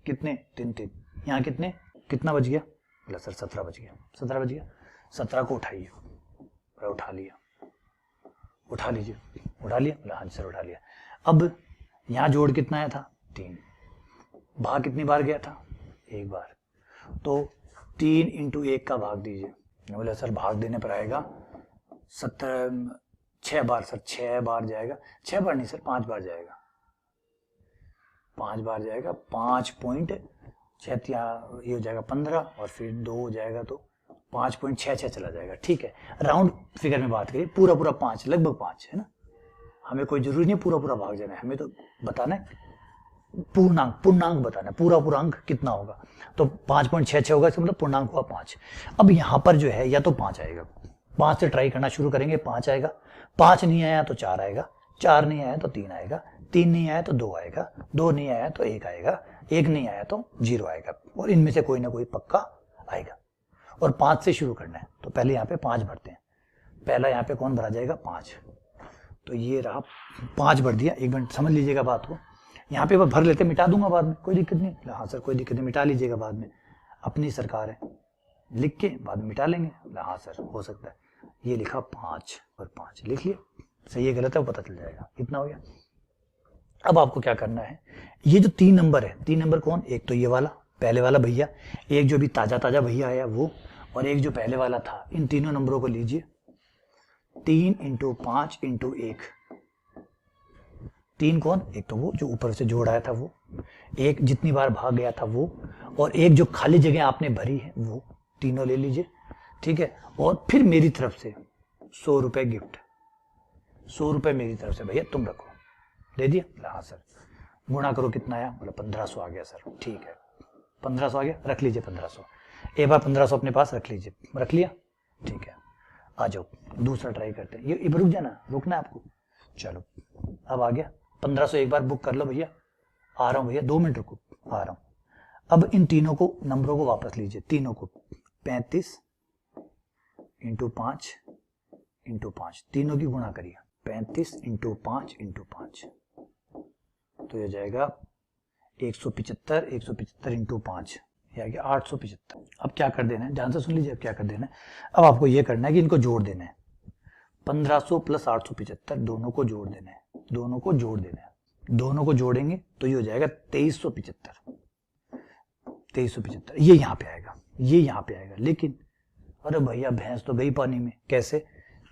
कितने? 3-3, यहाँ कितने, कितना बच गया? बोला सर 17 बच गया। 17 बच गया, 17 को उठाइए। उठा लिया, उठा लीजिए, उठा लिया? बोला हाँ सर उठा लिया। अब यहाँ जोड़ कितना आया था? 3। भाग कितनी बार गया था? 1 बार। तो 3 × 1 का भाग दीजिए। बोले सर भाग देने पर आएगा 6 बार। सर 6 बार जाएगा, 6 बार नहीं सर 5 बार जाएगा, 5 बार जाएगा। 5.6 ये हो जाएगा 15, और फिर 2 हो जाएगा तो 5.66 चला जाएगा। ठीक है, राउंड फिगर में बात करिए, पूरा पूरा 5, लगभग 5 है ना। हमें कोई जरूरी नहीं पूरा पूरा भाग जाना है, हमें तो बताना है पूर्णांक बताना है, पूरा पूरा अंक कितना होगा। तो 5.66 होगा, इसका मतलब पूर्णांक हुआ 5। अब यहाँ पर जो है या तो 5 आएगा, 5 से ट्राई करना शुरू करेंगे, 5 आएगा, 5 नहीं आया तो 4 आएगा, 4 नहीं आया तो 3 आएगा, 3 नहीं आया तो 2 आएगा, 2 नहीं आया तो 1 आएगा, 1 नहीं आया तो 0 आएगा, और इनमें से कोई ना कोई पक्का आएगा। और 5 से शुरू करना है, तो पहले यहाँ पे 5 भरते हैं। पहला यहाँ पे कौन भरा जाएगा, 5। तो ये रहा 5 भर दिया। एक मिनट समझ लीजिएगा बात को, यहाँ पे भर लेते, मिटा दूंगा बाद में, कोई दिक्कत नहीं। हाँ सर कोई दिक्कत नहीं, मिटा लीजिएगा बाद में, अपनी सरकार है, लिख के बाद में मिटा लेंगे। हाँ सर हो सकता है। ये लिखा 5 और 5 लिख लिया, सही है गलत है वो पता चल जाएगा। इतना हो गया। अब आपको क्या करना है, ये जो 3 नंबर है, 3 नंबर कौन, एक तो ये वाला पहले वाला भैया, एक जो भी ताजा ताजा भैया आया वो, और एक जो पहले वाला था। इन तीनों नंबरों को लीजिए, 3 × 5 × 1। 3 कौन, एक तो वो जो ऊपर से जोड़ आया था वो, एक जितनी बार भाग गया था वो, और एक जो खाली जगह आपने भरी है वो, तीनों ले लीजिए। ठीक है, और फिर मेरी तरफ से 100 रुपए गिफ्ट, 100 रुपए मेरी तरफ से भैया तुम रखो, दे दिया। हाँ सर, गुणा करो कितना आया, मतलब 1500 आ गया सर। ठीक है 1500 आ गया, रख लीजिए 1500। एक बार 1500 अपने पास रख लीजिए, रख लिया। ठीक है, आ जाओ दूसरा ट्राई करते हैं। ये रुक जाना, रुकना है आपको। चलो अब आ गया 1500, एक बार बुक कर लो भैया, आ रहा हूँ भैया, 2 मिनट रुको, आ रहा हूँ। अब इन तीनों को नंबरों को वापस लीजिए, तीनों को 35 × 5 × 5, तीनों की गुणा करिए, 35 × 5 × 5, तो ये जाएगा 175, 175 × 5, ये आ गया 875। अब क्या कर देना है, ध्यान से सुन लीजिए, अब क्या कर देना है, अब आपको ये करना है कि इनको जोड़ देना है। 1500 + 875, दोनों को जोड़ देना है, दोनों को जोड़ देना है। दोनों को जोड़ेंगे तो ये हो जाएगा 2375, 2375। ये यहाँ पे आएगा, ये यहाँ पे आएगा। लेकिन अरे भैया भैंस तो गई पानी में, कैसे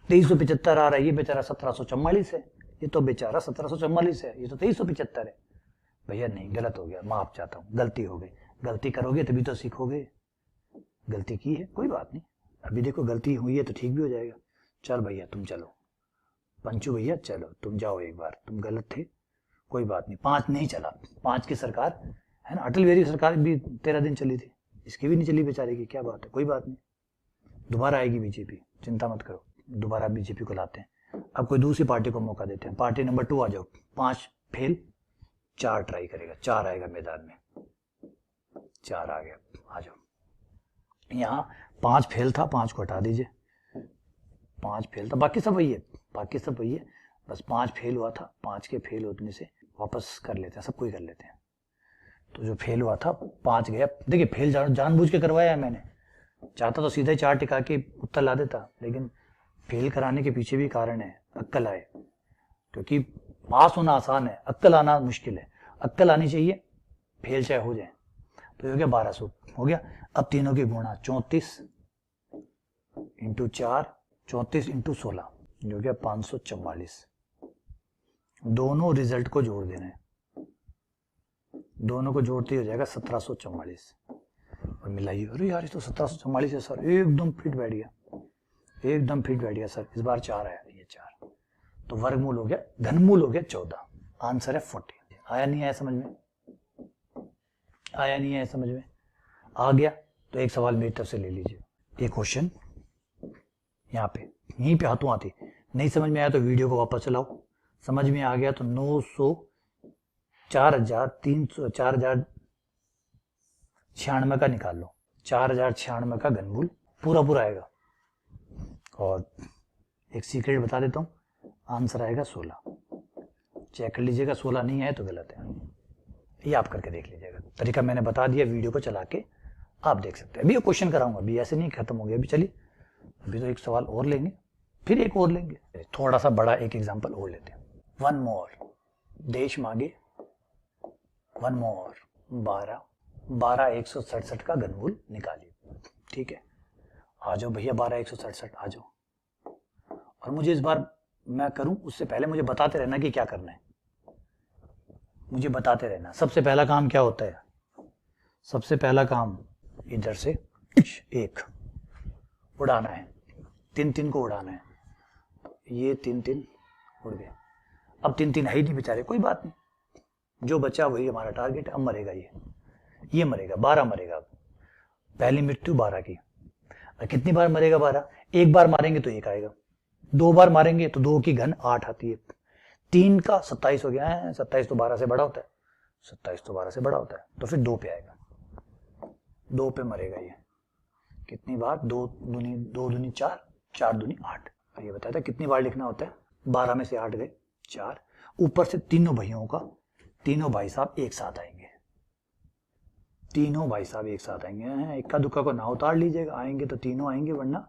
2375 आ रहा है, ये बेचारा 1744 है, ये तो बेचारा 1744 है, ये तो 2375 है। भैया नहीं, गलत हो गया, माफ चाहता हूँ, गलती हो गई। गलती करोगे तभी तो सीखोगे, गलती की है कोई बात नहीं, अभी देखो गलती हुई है तो ठीक भी हो जाएगा। चल भैया तुम चलो, पंचू भैया चलो तुम जाओ, एक बार तुम गलत थे, कोई बात नहीं। 5 नहीं चला, 5 की सरकार है ना, अटल बिहारी की सरकार भी 13 दिन चली थी, इसकी भी नहीं चली बेचारे की, क्या बात है, कोई बात नहीं, दोबारा आएगी बीजेपी, चिंता मत करो, दोबारा बीजेपी को लाते हैं। अब कोई दूसरी पार्टी को मौका देते हैं, पार्टी नंबर 2 आ जाओ। 5 फेल, 4 ट्राई करेगा, 4 आएगा मैदान में, 4 आ गया, आ जाओ। यहाँ 5 फेल था, 5 को हटा दीजिए, 5 फेल था, बाकी सब वही है, बाकी सब वही है, बस 5 फेल हुआ था, 5 के फेल होने से वापस कर लेते हैं, सबको ही कर लेते हैं। तो जो फेल हुआ था 5 गया, देखिए फेल जानबूझ के करवाया है मैंने, चाहता तो सीधा ही 4 टिका के उत्तर ला देता, लेकिन फेल कराने के पीछे भी कारण है, अक्कल आए, क्योंकि पास होना आसान है, अक्कल आना मुश्किल है, अक्कल आनी चाहिए, फेल चाहे हो जाए। तो हो गया 1200 हो गया। अब तीनों की गुणा 34 × 4, 34 × 16, जो गया 544। दोनों रिजल्ट को जोड़ देना है, दोनों को जोड़ते ही हो जाएगा 1744, और मिलाइए, अरे यार ये तो 1744 है सर, एकदम फिट बैठ गया, एकदम फिट बैठ गया सर, इस बार 4 आया, ये 4, तो वर्गमूल हो गया, घनमूल हो गया 14, आंसर है 40। आया नहीं आया समझ में, आया नहीं आया समझ में, आ गया तो एक सवाल मेरी तरफ से ले लीजिए, एक क्वेश्चन यहाँ पे, यहीं पे हाथों आती, नहीं समझ में आया तो वीडियो को वापस चलाओ, समझ में आ गया तो 900 4096 का निकाल लो, 4096 का घनमूल पूरा पूरा आएगा। और एक सीक्रेट बता देता हूँ, आंसर आएगा 16, चेक कर लीजिएगा, 16 नहीं आए तो गलत है, ये आप करके देख लीजिएगा। तरीका मैंने बता दिया, वीडियो को चला के आप देख सकते हैं। अभी क्वेश्चन कराऊंगा, अभी ऐसे नहीं खत्म हो गया, अभी चलिए, अभी तो एक सवाल और लेंगे, फिर एक और लेंगे, थोड़ा सा बड़ा एक एग्जांपल और लेते हैं। 1 मोर, देश मांगे 1 मोर, 12 167 का घनमूल निकालिए। ठीक है, आ जाओ भैया, 12 167 आ जाओ, और मुझे इस बार मैं करूं उससे पहले मुझे बताते रहना कि क्या करना है, मुझे बताते रहना। सबसे पहला काम क्या होता है, सबसे पहला काम इधर से 1, उड़ाना है, 3 3 को उड़ाना है। ये 3 3 उड़ गए। अब 3 3 है ही नहीं बेचारे, कोई बात नहीं, जो बचा वही हमारा टारगेट है। अब मरेगा ये मरेगा, 12 मरेगा। अब पहली मृत्यु 12 की। कितनी बार मरेगा 12? एक बार मारेंगे तो 1 आएगा, 2 बार मारेंगे तो 2 की घन 8 आती है, 3 का 27 हो गया है। 27 तो 12 से बड़ा होता है, 27 तो 12 से बड़ा होता है, तो फिर 2 पे आएगा, 2 पे मरेगा ये। कितनी बार? 2 दूनी 4, 4 दूनी 8। ये बताया था कितनी बार लिखना होता है। 12 में से 8 गए 4, ऊपर से तीनों भाइयों का, तीनों भाई साहब एक साथ आएंगे, तीनों भाई साहब एक साथ आएंगे। इक्का दुक्का को ना उतार लीजिएगा, आएंगे तो तीनों आएंगे वरना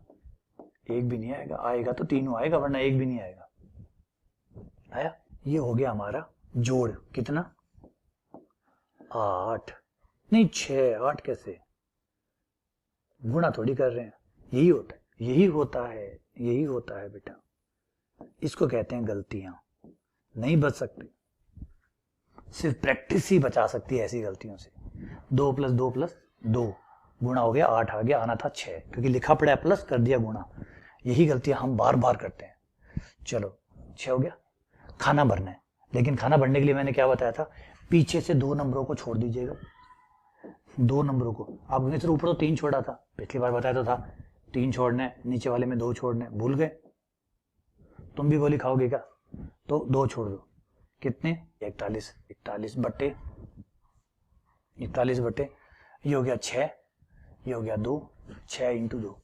एक भी नहीं आएगा, आएगा तो तीनों आएगा वरना एक भी नहीं आएगा। आया? ये हो गया हमारा जोड़। कितना? 8 नहीं 6, 8 कैसे? गुणा थोड़ी कर रहे हैं, यही होता है, यही होता है, यही होता है बेटा। इसको कहते हैं गलतियां। नहीं बच सकते, सिर्फ प्रैक्टिस ही बचा सकती है ऐसी गलतियों से। 2 + 2 + 2 गुणा हो गया 8 आ गया, आना था 6, क्योंकि लिखा पड़ा है प्लस, कर दिया गुणा। यही गलतियां हम बार बार करते हैं। चलो 6 हो गया। खाना भरना है, लेकिन खाना भरने के लिए मैंने क्या बताया था, पीछे से 2 नंबरों को छोड़ दीजिएगा, 2 नंबरों को। आपने सिर्फ ऊपर तो 3 छोड़ा था, पिछली बार बताया तो था 3 छोड़ने, नीचे वाले में 2 छोड़ने, भूल गए? तुम भी गोली खाओगे क्या? तो 2 छोड़ दो। कितने? 41, 41 बटे ये हो गया 6, ये हो गया 2, 6 × 2,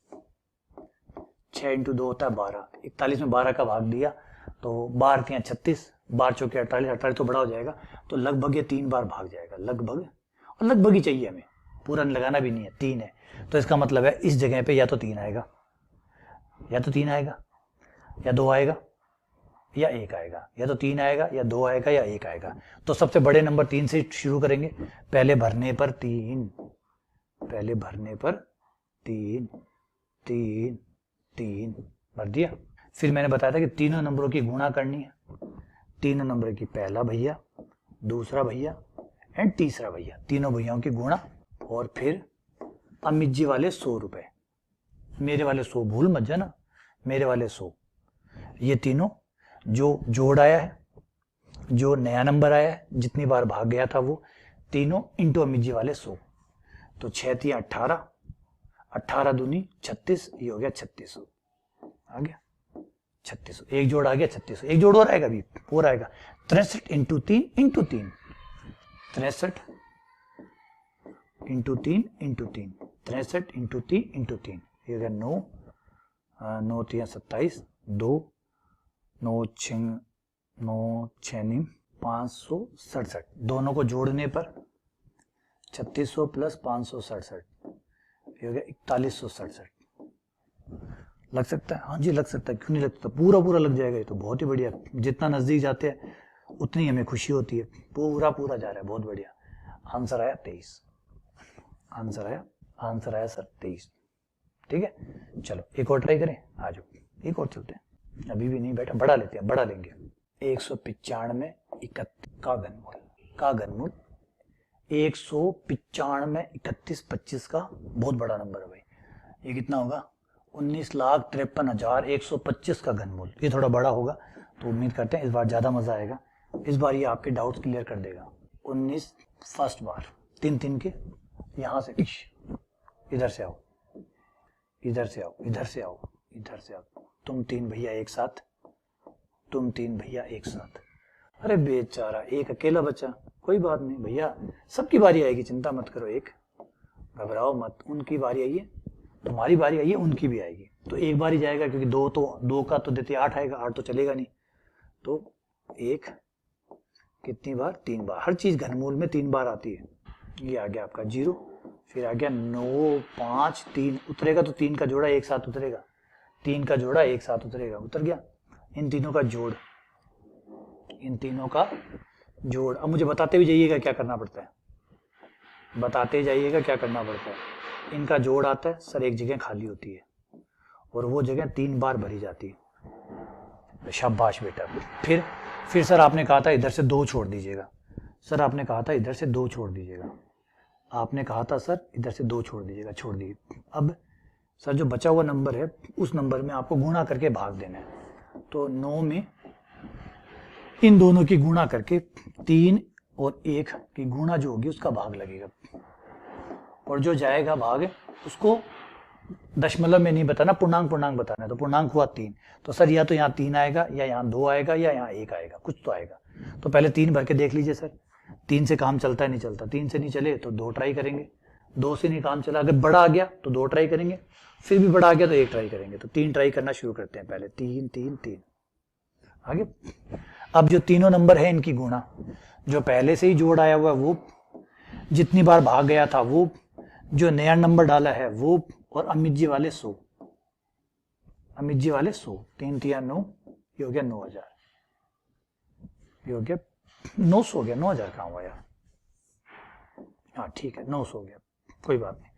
6 × 2 होता है 12। 41 में 12 का भाग दिया तो 12 × 36, 12 चौके 48, 48 तो बड़ा हो जाएगा, तो लगभग ये 3 बार भाग जाएगा, लगभग। और लगभग ही चाहिए हमें, पूरा लगाना भी नहीं है, 3 है, तो इसका मतलब है इस जगह पे या तो 3 आएगा, या तो 3 आएगा, या 2 आएगा, या 1 आएगा, या तो 3 आएगा, या 2 आएगा, या 1 आएगा। तो सबसे बड़े नंबर 3 से शुरू करेंगे। पहले भरने पर 3, पहले भरने पर 3, 3, 3 भर दिया। फिर मैंने बताया था कि तीनों नंबरों की गुणा करनी है, तीनों नंबर की, पहला भैया, दूसरा भैया एंड तीसरा भैया, तीनों भैयाओं की गुणा। और फिर अमित जी वाले 100 रुपए, मेरे वाले 100 भूल मत जाना, मेरे वाले 100। ये तीनों जो जोड़ आया है, जो नया नंबर आया है, जितनी बार भाग गया था वो, तीनों इंटू अमित जी वाले 100। तो 6 × 18, 18 दूनी 36, ये हो गया 3600, आ गया 3600। एक जोड़ आ गया 3600, एक जोड़ और आएगा, भी और आएगा 63 × 3 × 3, 63 × 3 × 3, 63 × 3 × 3, ये हो गया 9, 9 × 27, 2, 9 6 567। दोनों को जोड़ने पर 3600 + 567, ये हो गया 4167। लग सकता है? हाँ जी लग सकता है, क्यों नहीं लग सकता, पूरा पूरा लग जाएगा। ये तो बहुत ही बढ़िया, जितना नजदीक जाते हैं उतनी हमें खुशी होती है। पूरा पूरा जा रहा है, बहुत बढ़िया। आंसर आया 23, आंसर आया सर 23। ठीक है, चलो एक और ट्राई करें, आ जाओ एक और चलते हैं। अभी भी नहीं बैठा, बड़ा लेते हैं, बड़ा लेंगे। 195 31 का घनमूल 195 31 25 का बहुत बड़ा नंबर है भाई। ये कितना होगा? 19,53,125 का घनमूल। ये थोड़ा बड़ा होगा, तो उम्मीद करते हैं इस बार ज्यादा मजा आएगा। इस बार ये आपके डाउट्स क्लियर कर देगा। 19 फर्स्ट बार 3 3 के, यहां से इधर से आओ, इधर से आओ, इधर से आओ, इधर से आओ। तुम 3 भैया एक साथ, तुम 3 भैया एक साथ। अरे बेचारा एक अकेला बच्चा, कोई बात नहीं भैया, सबकी बारी आएगी, चिंता मत करो, एक घबराओ मत। उनकी बारी आई है, तुम्हारी बारी आई है, उनकी भी आएगी। तो एक बार ही जाएगा, क्योंकि 2 का तो देते 8 आएगा, 8 तो चलेगा नहीं। तो एक कितनी बार? 3 बार। हर चीज घनमूल में 3 बार आती है। ये आ गया आपका 0, फिर आ गया 9 5 3 उतरेगा, तो 3 का जोड़ा एक साथ उतरेगा, 3 का जोड़ा एक साथ उतरेगा, उतर गया। इन तीनों का जोड़, इन तीनों का जोड़। अब मुझे बताते भी जाइएगा क्या करना पड़ता है, बताते जाइएगा क्या करना पड़ता है। इनका जोड़ आता है सर, एक जगह खाली होती है और वो जगह 3 बार भरी जाती है। शाबाश बेटा। फिर सर आपने कहा था इधर से 2 छोड़ दीजिएगा, सर आपने कहा था इधर से 2 छोड़ दीजिएगा, आपने कहा था सर इधर से 2 छोड़ दीजिएगा, छोड़ दिए। अब सर जो बचा हुआ नंबर है उस नंबर में आपको गुणा करके भाग देना है। तो 9 में इन दोनों की गुणा करके 3 और 1 की गुणा जो होगी उसका भाग लगेगा, और जो जाएगा भाग उसको दशमलव में नहीं बताना, पूर्णांक बताना है। तो पूर्णांक हुआ 3, तो सर या तो यहाँ 3 आएगा या यहाँ 2 आएगा या यहाँ 1 आएगा, कुछ तो आएगा। तो पहले 3 भर के देख लीजिए सर, 3 से काम चलता है नहीं चलता, 3 से नहीं चले तो 2 ट्राई करेंगे, 2 से नहीं काम चला, अगर बड़ा आ गया तो 2 ट्राई करेंगे, फिर भी बड़ा आ गया तो 1 ट्राई करेंगे। तो 3 ट्राई करना शुरू करते हैं पहले, 3 3 3 आगे। अब जो तीनों नंबर है इनकी गुणा, जो पहले से ही जोड़ आया हुआ है वो, जितनी बार भाग गया था वो, जो नया नंबर डाला है वो, और अमित जी वाले 100, अमित जी वाले 100, 3 3 9, ये हो गया 9000, ये हो गया 900 हो गया, 9000 कहाँ हुआ यार, हाँ ठीक है 900 हो गया, कोई बात नहीं।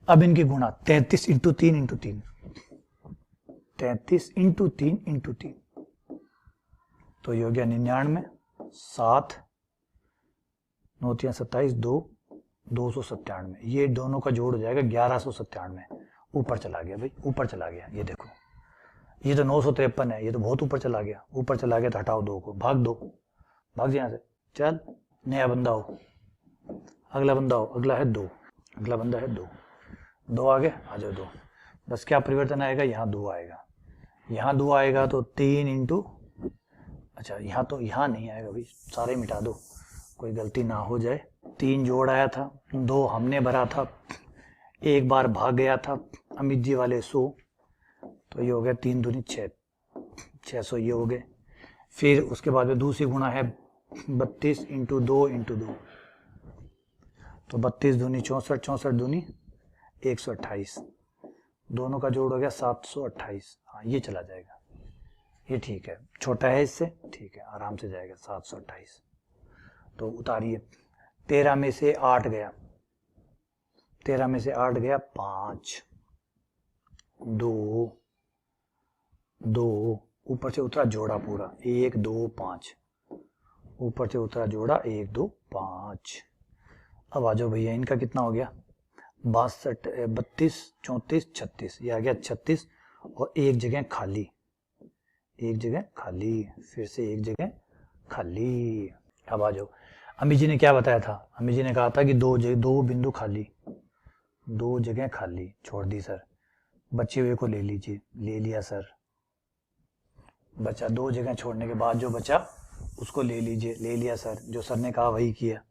अब इनकी गुणा 33 इंटू 3 इंटू 3, 33 इंटू 3 इंटू 3, तो ये हो गया 99, 7 9 3 27, 2 297, ये दोनों का जोड़ हो जाएगा 1197। ऊपर चला गया भाई, ऊपर चला गया, ये देखो, ये तो 953 है, ये तो बहुत ऊपर चला गया, ऊपर चला गया तो हटाओ 2 को, भाग दो, भाग यहाँ से, चल नया बंदा हो, अगला बंदा हो, अगला है 2, अगला बंदा है 2 आ गए, आ जाओ 2, बस क्या परिवर्तन आएगा, यहाँ 2 आएगा, यहाँ 2 आएगा तो 3 इंटू, अच्छा यहाँ तो यहाँ नहीं आएगा भाई, सारे मिटा दो, कोई गलती ना हो जाए। 3 जोड़ आया था, 2 हमने भरा था, 1 बार भाग गया था अमित जी वाले 100, तो ये हो गया 3 दूनी 6, 600 ये हो गए। फिर उसके बाद में दूसरी गुणा है 32 इंटू 2 इंटू 2, तो 32 दूनी 64, 64 दूनी 128, दोनों का जोड़ हो गया 728। हाँ ये चला जाएगा, ये ठीक है, छोटा है इससे, ठीक है आराम से जाएगा 728। तो उतारिए, 13 में से 8 गया, 13 में से 8 गया 5, 2 2, ऊपर से उतरा जोड़ा पूरा 1 2 5, ऊपर से उतरा जोड़ा 1 2 5। अब आ जाओ भैया, इनका कितना हो गया, 62 32 34 36, ये आ गया 36, और एक जगह खाली, एक जगह खाली, फिर से एक जगह खाली। अब आ जाओ, अम्मी जी ने क्या बताया था, अम्मी जी ने कहा था कि 2 बिंदु खाली, 2 जगह खाली छोड़ दी सर, बचे हुए को ले लीजिए, ले लिया सर, बचा 2 जगह छोड़ने के बाद जो बचा उसको ले लीजिए, ले लिया सर, जो सर ने कहा वही किया।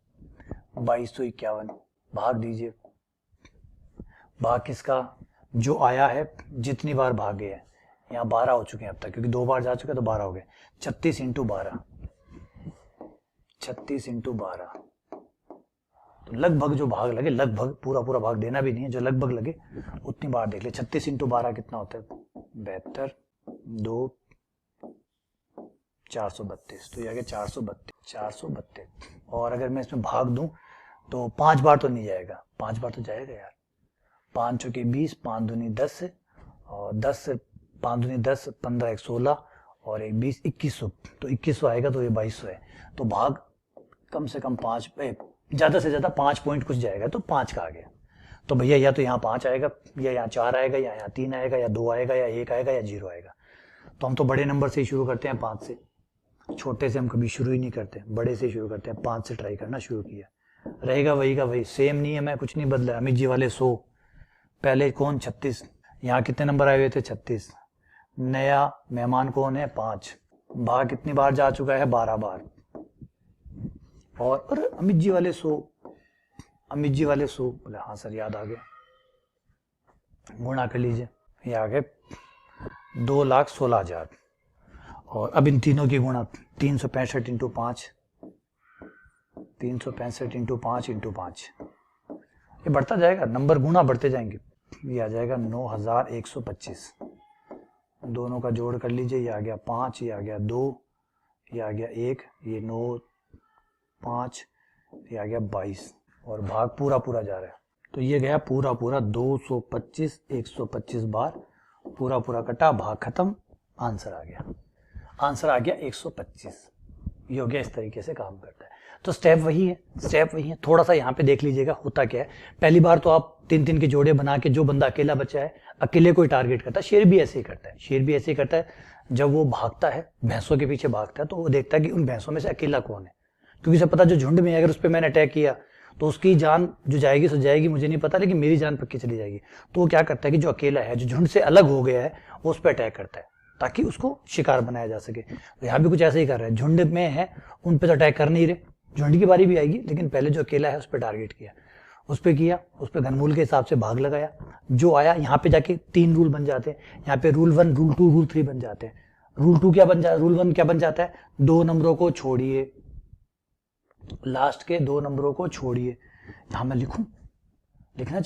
2251 भाग दीजिए, भाग किसका, जो आया है, जितनी बार भाग गया है, यहाँ 12 हो चुके हैं अब तक, क्योंकि 2 बार जा चुके हैं तो 12 हो गए, 36 इंटू 12, 36 इंटू 12, तो लगभग जो भाग लगे, लगभग पूरा भाग देना भी नहीं है, जो लगभग लगे उतनी बार देख ले। 36 इंटू 12 कितना होता है, 72, 2 432, तो ये आ गया 432। और अगर मैं इसमें भाग दूं तो 5 बार तो नहीं जाएगा, 5 बार तो जाएगा यार, 5 चौके 20, 5 दूनी 10, और 10 5 दूनी 10, 15 1 16, और 1 20 2100, तो 2100 आएगा, तो ये 2200 है। तो भाग कम से कम 5, ज्यादा से ज्यादा 5 पॉइंट कुछ जाएगा, तो 5 का आ गया। तो भैया या तो यहाँ 5 आएगा, या यहाँ 4 आएगा, या यहाँ 3 आएगा, या 2 आएगा, या 1 आएगा, या 0 आएगा। तो हम तो बड़े नंबर से ही शुरू करते हैं, 5 से, छोटे से हम कभी शुरू ही नहीं करते, बड़े से शुरू करते हैं। 5 से ट्राई करना शुरू किया, रहेगा वही का वही, सेम नहीं है, मैं कुछ नहीं बदला। अमित जी वाले 100, पहले कौन 36, यहाँ कितने नंबर आए हुए थे 36, नया मेहमान कौन है 5, भाग कितनी बार जा चुका है 12 बार, और अमित जी वाले 100, अमित जी वाले 100, बोले हाँ सर याद आ गया, गुणा कर लीजिए, ये आ गए 2,16,000। और अब इन तीनों की गुणा 365 इंटू 5, 365 इंटू 5 इंटू 5, ये बढ़ता जाएगा, नंबर गुणा बढ़ते जाएंगे, ये आ जाएगा 9,125। दोनों का जोड़ कर लीजिए, ये आ गया 5, ये आ गया 2, ये आ गया 1, ये 9 5, ये आ गया 22, और भाग पूरा जा रहा है, तो ये गया पूरा 225 125 बार, पूरा कटा, भाग खत्म, आंसर आ गया, आंसर आ गया 125। ये हो गया, इस तरीके से काम करता है। तो स्टेप वही है। थोड़ा सा यहाँ पे देख लीजिएगा होता क्या है। पहली बार तो आप 3-3 के जोड़े बना के जो बंदा अकेला बचा है अकेले को ही टारगेट करता है। शेर भी ऐसे ही करता है। जब वो भागता है, भैंसों के पीछे भागता है, तो वो देखता है कि उन भैंसों में से अकेला कौन है, क्योंकि उसे पता जो झुंड में है अगर उस पर मैंने अटैक किया तो उसकी जान जो जाएगी सो जाएगी, मुझे नहीं पता, लेकिन मेरी जान पक्की चली जाएगी। तो वो क्या करता है कि जो अकेला है, जो झुंड से अलग हो गया है, वो उस पर अटैक करता है ताकि उसको शिकार बनाया जा सके। तो यहाँ भी कुछ ऐसे ही कर रहे हैं। झुंड में है, उन पे तो अटैक कर नहीं रहे, झुंड की बारी भी आएगी, लेकिन पहले जो अकेला है उस पर टारगेट किया, उस पर घनमूल के हिसाब से भाग लगाया। जो आया यहाँ पे जाके 3 रूल बन जाते हैं। यहाँ पे रूल 1, रूल 2, रूल 3 बन जाते हैं। रूल 1 क्या बन जाता है, 2 नंबरों को छोड़िए, लास्ट के 2 नंबरों को छोड़िए। यहां मैं लिखूं, लिखना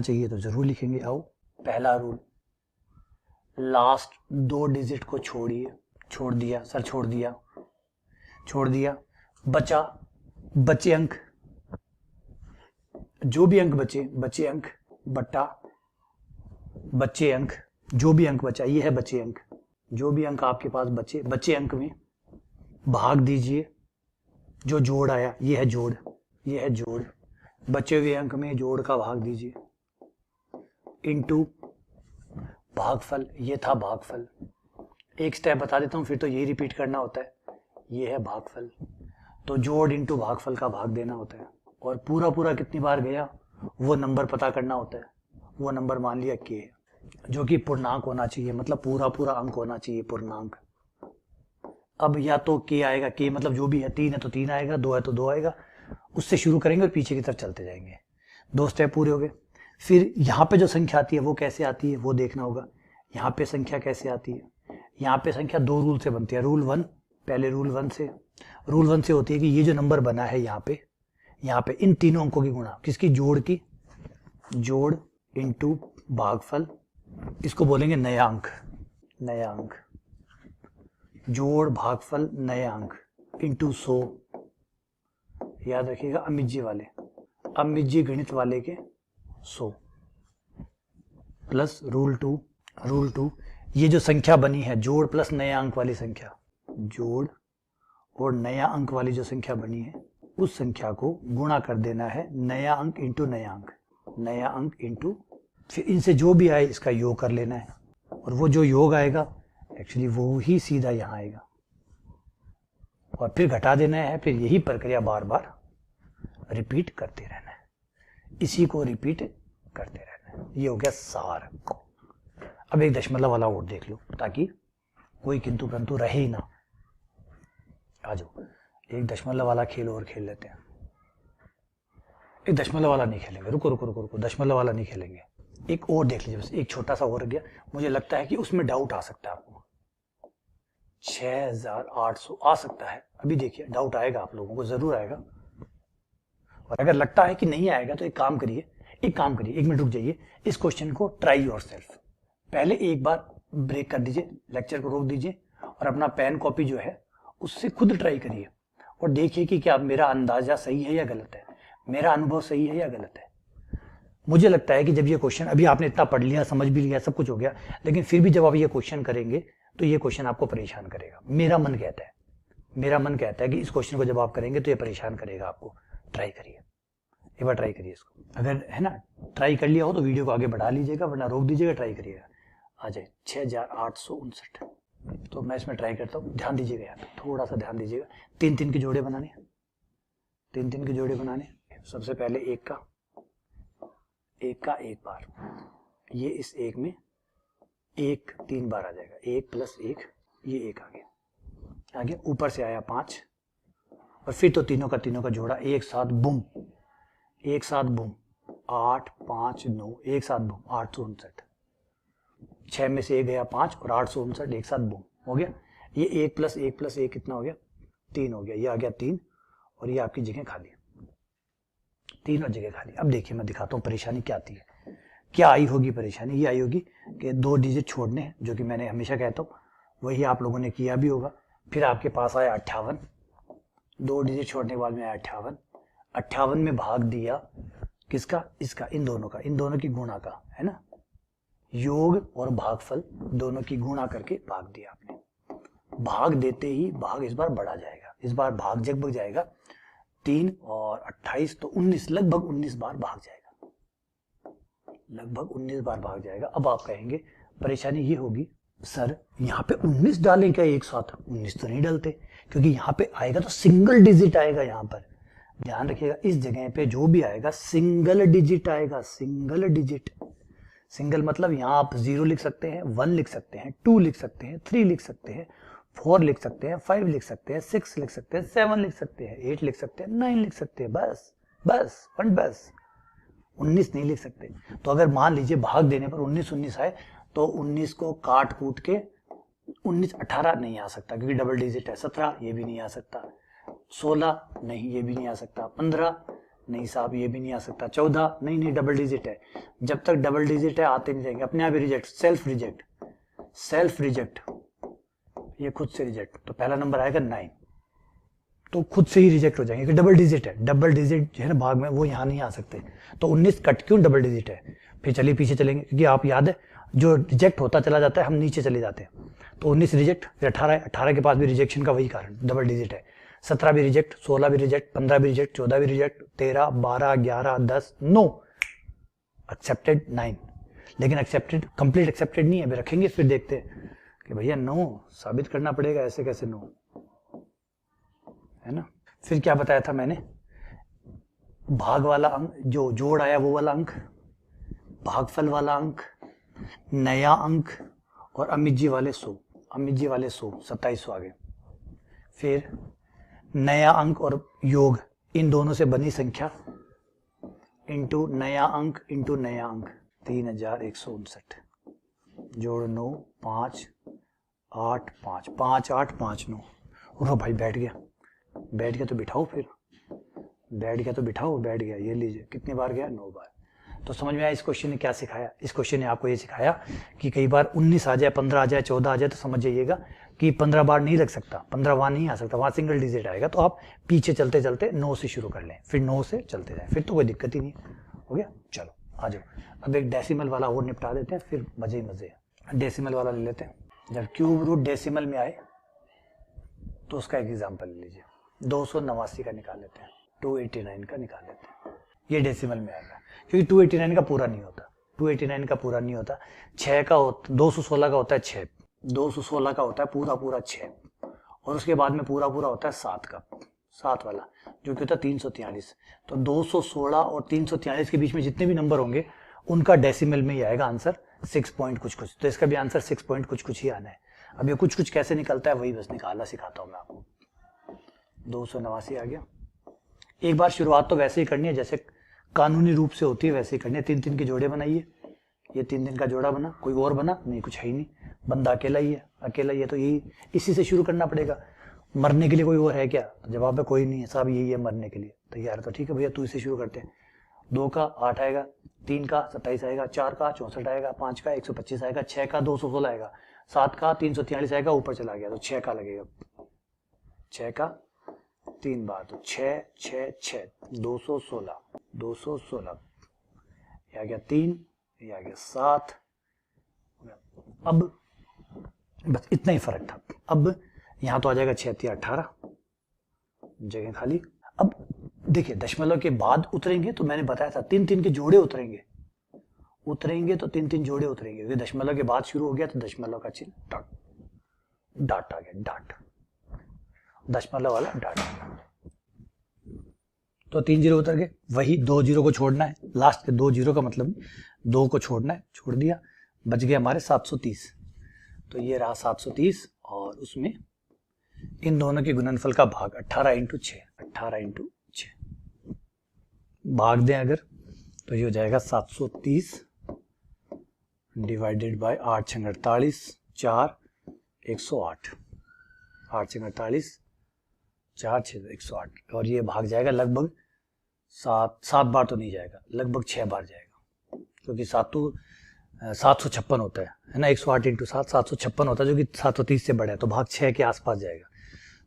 चाहिए तो जरूर लिखेंगे। आओ, पहला रूल, लास्ट 2 डिजिट को छोड़िए, छोड़ दिया, बचे अंक, जो भी अंक बचे अंक, बट्टा बचे अंक, जो भी अंक बचा, ये है बचे अंक। जो भी अंक आपके पास बचे अंक में भाग दीजिए जो जोड़ आया, ये है जोड़, बचे हुए अंक में जोड़ का भाग दीजिए, इनटू भागफल, ये था भागफल। एक स्टेप बता देता हूं, फिर तो यही रिपीट करना होता है। ये है भागफल, तो जोड़ इनटू भागफल का भाग देना होता है, और पूरा कितनी बार गया वो नंबर पता करना होता है। वो नंबर मान लिया के, जो कि पूर्णांक होना चाहिए, मतलब पूरा अंक होना चाहिए, पूर्णांक। अब या तो के आएगा, के मतलब जो भी है, 3 है तो 3 आएगा, 2 है तो 2 आएगा, उससे शुरू करेंगे और पीछे की तरफ चलते जाएंगे। 2 स्टेप पूरे हो गए। फिर यहाँ पे जो संख्या आती है वो कैसे आती है वो देखना होगा। यहाँ पे संख्या कैसे आती है, यहाँ पे संख्या 2 रूल से बनती है। रूल 1, पहले रूल 1 से होती है कि ये जो नंबर बना है यहाँ पे इन तीनों अंकों की गुणा, किसकी, जोड़ की, जोड़ इनटू भागफल, इसको बोलेंगे नया अंक, जोड़ भागफल नया अंक इंटू 100। याद रखिएगा, अमित जी गणित वाले के 100 प्लस रूल 2। ये जो संख्या बनी है, जोड़ प्लस नया अंक वाली संख्या, जोड़ और नया अंक वाली जो संख्या बनी है, उस संख्या को गुणा कर देना है नया अंक इंटू, फिर इनसे जो भी आए इसका योग कर लेना है, और वो जो योग आएगा एक्चुअली वो ही सीधा यहाँ आएगा, और फिर घटा देना है। फिर यही प्रक्रिया बार बार रिपीट करते रहना है, इसी को रिपीट करते रहना है। ये हो गया सार। अब एक दशमलव वाला और देख लो, ताकि कोई किंतु परंतु रहे ही ना। आ जाओ, एक दशमलव वाला खेल और खेल लेते हैं। एक दशमलव वाला नहीं खेलेंगे, रुको, दशमलव वाला नहीं खेलेंगे। एक और देख लीजिए, बस एक छोटा सा और गया। मुझे लगता है कि उसमें डाउट आ सकता है आपको। 6800 आ सकता है, अभी देखिए डाउट आएगा, आप लोगों को जरूर आएगा। और अगर लगता है कि नहीं आएगा तो एक काम करिए, 1 मिनट रुक जाइए, इस क्वेश्चन को ट्राई योरसेल्फ। पहले एक बार ब्रेक कर दीजिए, लेक्चर को रोक दीजिए, और अपना पेन कॉपी जो है उससे खुद ट्राई करिए, और देखिए कि क्या मेरा अंदाजा सही है या गलत है, मेरा अनुभव सही है या गलत है। मुझे लगता है कि जब ये क्वेश्चन, अभी आपने इतना पढ़ लिया, समझ भी लिया, सब कुछ हो गया, लेकिन फिर भी जब आप ये क्वेश्चन करेंगे तो ये क्वेश्चन आपको परेशान करेगा। मेरा मन कहता है कि इस क्वेश्चन को जब आप करेंगे तो ये परेशान करेगा आपको। ट्राई करिए, एक बार ट्राई करिए इसको। अगर है ना ट्राई कर लिया हो तो वीडियो को आगे बढ़ा लीजिएगा, वरना रोक दीजिएगा, ट्राई करिएगा। आ जाए 6859। तो मैं इसमें ट्राई करता हूँ, ध्यान दीजिएगा यहाँ पे, थोड़ा सा ध्यान दीजिएगा। 3-3 के जोड़े बनाने, 3-3 के जोड़े बनाने। सबसे पहले एक का एक बार, ये इस एक में 1 3 बार आ जाएगा, 1 + 1, ये 1 आ गया। ऊपर से आया 5, और फिर तो तीनों का जोड़ा एक साथ बूम, 8 5 9, एक साथ बूम, 859। 6 में से 1 गया 5, और 859 एक साथ बूम हो गया। ये 1 + 1 कितना हो गया, 3 हो गया। ये आ गया 3, और ये आपकी जगह खाली, 3 और जगह खाली। अब देखिए मैं दिखाता हूँ परेशानी क्या आती है, क्या आई होगी परेशानी। ये आई होगी कि 2 डिजिट छोड़ने हैं, जो कि मैंने हमेशा कहता हूँ, वही आप लोगों ने किया भी होगा। फिर आपके पास आया 58, 2 डिजिट छोड़ने के बाद में आया 58 में भाग दिया किसका, इसका, इन दोनों की गुणा का, है ना, योग और भागफल दोनों की गुणा करके भाग दिया आपने। भाग देते ही भाग इस बार बढ़ा जाएगा, इस बार भाग जगभग जाएगा 3 और 28 तो 19, लगभग 19 बार भाग जाएगा, लगभग 19 बार भाग जाएगा। अब आप कहेंगे परेशानी ये होगी सर यहाँ पे 19 डालें क्या एक साथ? 19 तो नहीं डालते, क्योंकि यहाँ पे आएगा तो सिंगल डिजिट आएगा। यहाँ पर ध्यान रखिएगा, इस जगह पे जो भी आएगा सिंगल डिजिट आएगा, सिंगल डिजिट। सिंगल मतलब यहाँ आप 0 लिख सकते हैं, 1 लिख सकते हैं, 2 लिख सकते हैं, 3 लिख सकते हैं, 4 लिख सकते हैं, 5 लिख सकते हैं, 6 लिख सकते हैं, 7 लिख सकते हैं, 8 लिख सकते हैं, 9 लिख सकते हैं, बस बस बस 19 नहीं लिख सकते। तो अगर मान लीजिए भाग देने पर 19 आए तो 19 को काट कूट के 19 18 नहीं आ सकता क्योंकि डबल डिजिट है। 17 ये भी नहीं आ सकता, 16 नहीं ये भी नहीं आ सकता, 15 नहीं साहब ये भी नहीं आ सकता, 14 नहीं डबल डिजिट है। जब तक डबल डिजिट है आते नहीं जाएंगे, अपने आप ही रिजेक्ट, सेल्फ रिजेक्ट, ये खुद से रिजेक्ट। तो पहला नंबर आएगा 9, तो खुद से ही रिजेक्ट हो जाएंगे कि डबल डिजिट है। डबल डिजिट जो है ना भाग में वो यहाँ नहीं आ सकते, तो 19 कट क्यों डबल डिजिट है। फिर चलिए पीछे चलेंगे, क्योंकि आप याद है जो रिजेक्ट होता चला जाता है हम नीचे चले जाते हैं। तो 19 रिजेक्ट, फिर 18 के पास भी रिजेक्शन का वही कारण, डबल डिजिट है। 17 भी रिजेक्ट, 16 भी रिजेक्ट, 15 भी रिजेक्ट, 14 भी रिजेक्ट, 13, 12, 11, 10 नो, एक्सेप्टेड 9। लेकिन एक्सेप्टेड कंप्लीट एक्सेप्टेड नहीं है, अभी रखेंगे फिर देखते हैं कि भैया नो साबित करना पड़ेगा, ऐसे कैसे नो, है ना। फिर क्या बताया था मैंने, भाग वाला अंक जो जोड़ आया वो वाला अंक, भागफल वाला अंक, नया अंक और अमिज्जी वाले 100, 2700 आ गए। फिर नया अंक और योग, इन दोनों से बनी संख्या इंटू नया अंक इंटू नया अंक, 3159 जोड़ 9 5 8 5 5 8 5 9। और भाई बैठ गया तो बिठाओ, फिर बैठ गया तो बिठाओ, बैठ गया, ये लीजिए कितनी बार गया, 9 बार। तो समझ में आया इस क्वेश्चन ने क्या सिखाया। इस क्वेश्चन ने आपको ये सिखाया कि कई बार 19 आ जाए, 15 आ जाए, 14 आ जाए तो समझ जाइएगा कि 15 बार नहीं लग सकता, 15 बार नहीं आ सकता, वहां सिंगल डिजिट आएगा। तो आप पीछे चलते चलते 9 से शुरू कर लें, फिर 9 से चलते जाएं, फिर तो कोई दिक्कत ही नहीं। हो गया, चलो आ जाओ। अब एक डेसिमल वाला और निपटा देते हैं, फिर मजे ही मजे है। डेसिमल वाला ले लेते हैं। जब क्यूब रूट डेसिमल में आए तो उसका एक एग्जाम्पल ले लीजिए, 289 का निकाल लेते हैं, 289 का निकाल लेते हैं। ये डेसिमल में आएगा क्योंकि 289 का पूरा नहीं होता, 289 का पूरा नहीं होता, 6 का 216 का होता है 6, 216 का होता है पूरा 6, और उसके बाद में पूरा होता है 7 का, 7 वाला जो कि होता है 343। तो 216 और 343 के बीच में जितने भी नंबर होंगे उनका डेसिमल में ही आएगा आंसर 6 पॉइंट कुछ। तो इसका भी आंसर 6 पॉइंट कुछ ही आना है। अब ये कुछ कैसे निकलता है वही बस निकालना सिखाता हूं मैं आपको। 289 आ गया। एक बार शुरुआत तो वैसे ही करनी है जैसे कानूनी रूप से होती है, वैसे ही करनी है। 3 के जोड़े बनाइए, ये 3 का जोड़ा बना, कोई और बना नहीं, कुछ है ही नहीं, बंदा अकेला ही है, तो यही इसी से शुरू करना पड़ेगा। मरने के लिए कोई और है क्या? जवाब है कोई नहीं है साहब, यही है मरने के लिए तैयार। तो ठीक है भैया, तू इसे शुरू करते हैं। 2 का 8 आएगा, 3 का 27 आएगा, 4 का 64 आएगा, 5 का 125 आएगा, 6 का 216 आएगा, 7 का 343 आएगा, ऊपर चला गया तो 6 का लगेगा, 6 का 3 बार, तो 6 6 6 216 ये आ गया 3, ये आ गया 7। अब बस इतना ही फर्क था। अब यहां तो आ जाएगा 6 3 18, जगह खाली। अब देखिए दशमलव के बाद उतरेंगे तो मैंने बताया था 3 के जोड़े उतरेंगे तो 3 जोड़े उतरेंगे, क्योंकि दशमलव के बाद शुरू हो गया तो दशमलव का चिन्ह डाट आ गया, डाट दशमलव वाला डाट। तो 3 जीरो उतर गए, वही 2 जीरो को छोड़ना है, लास्ट के 2 जीरो का मतलब 2 को छोड़ना है, छोड़ दिया, बच गए हमारे 730। तो ये रहा 730 और उसमें इन दोनों के गुणनफल का भाग 18 इंटू 6 भाग दें अगर तो ये हो जाएगा 730 डिवाइडेड बाय 8 6 48 4 108, 8 6 48 4 6 108, और ये भाग जाएगा लगभग 7 बार तो नहीं जाएगा, लगभग 6 बार जाएगा, क्योंकि 756 होता है ना, 108 इंटू 7 756 होता है, जो कि 730 से बड़ा है, तो भाग 6 के आसपास जाएगा।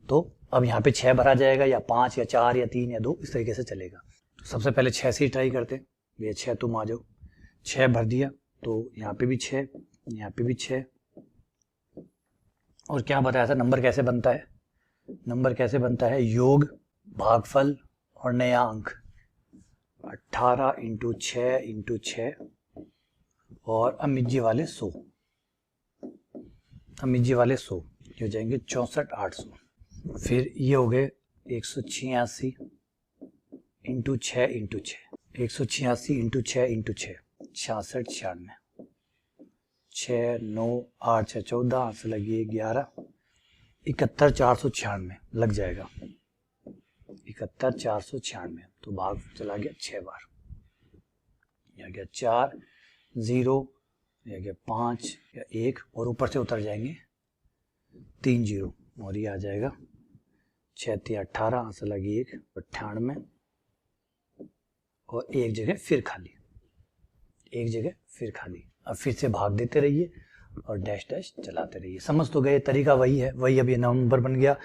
तो अब यहाँ पे 6 भरा जाएगा, या 5 या 4 या 3 या 2, इस तरीके से चलेगा। तो सबसे पहले 6 से ही ट्राई करते हैं। ये 6 तुम आ जाओ, 6 भर दिया, तो यहाँ पे भी 6, यहाँ पे भी 6। और क्या बताया था नंबर कैसे बनता है, नंबर कैसे बनता है, योग, भागफल और नया अंक, 18 इंटू 6 इंटू 6 और अमित जी वाले 100, अमित जी वाले 100 हो जाएंगे 64,800। फिर ये हो गए 186 इंटू 6 इंटू 6, 186 इंटू 6 इंटू 6, 66 96, 6 9 8 6 14 से लगी 11, 71,496 लग जाएगा, 71,496। तो भाग चला गया 6 बार, यह गया 4 0, यह गया 5 या 1 और ऊपर से उतर जाएंगे 3 0 और ये आ जाएगा 6 3 18 से लगी 1 98 और एक जगह फिर खाली, एक जगह फिर खाली। अब फिर से भाग देते रहिए और डैश डैश चलाते रहिए। समझ तो गए, तरीका वही है, वही अब ये नंबर बन गया।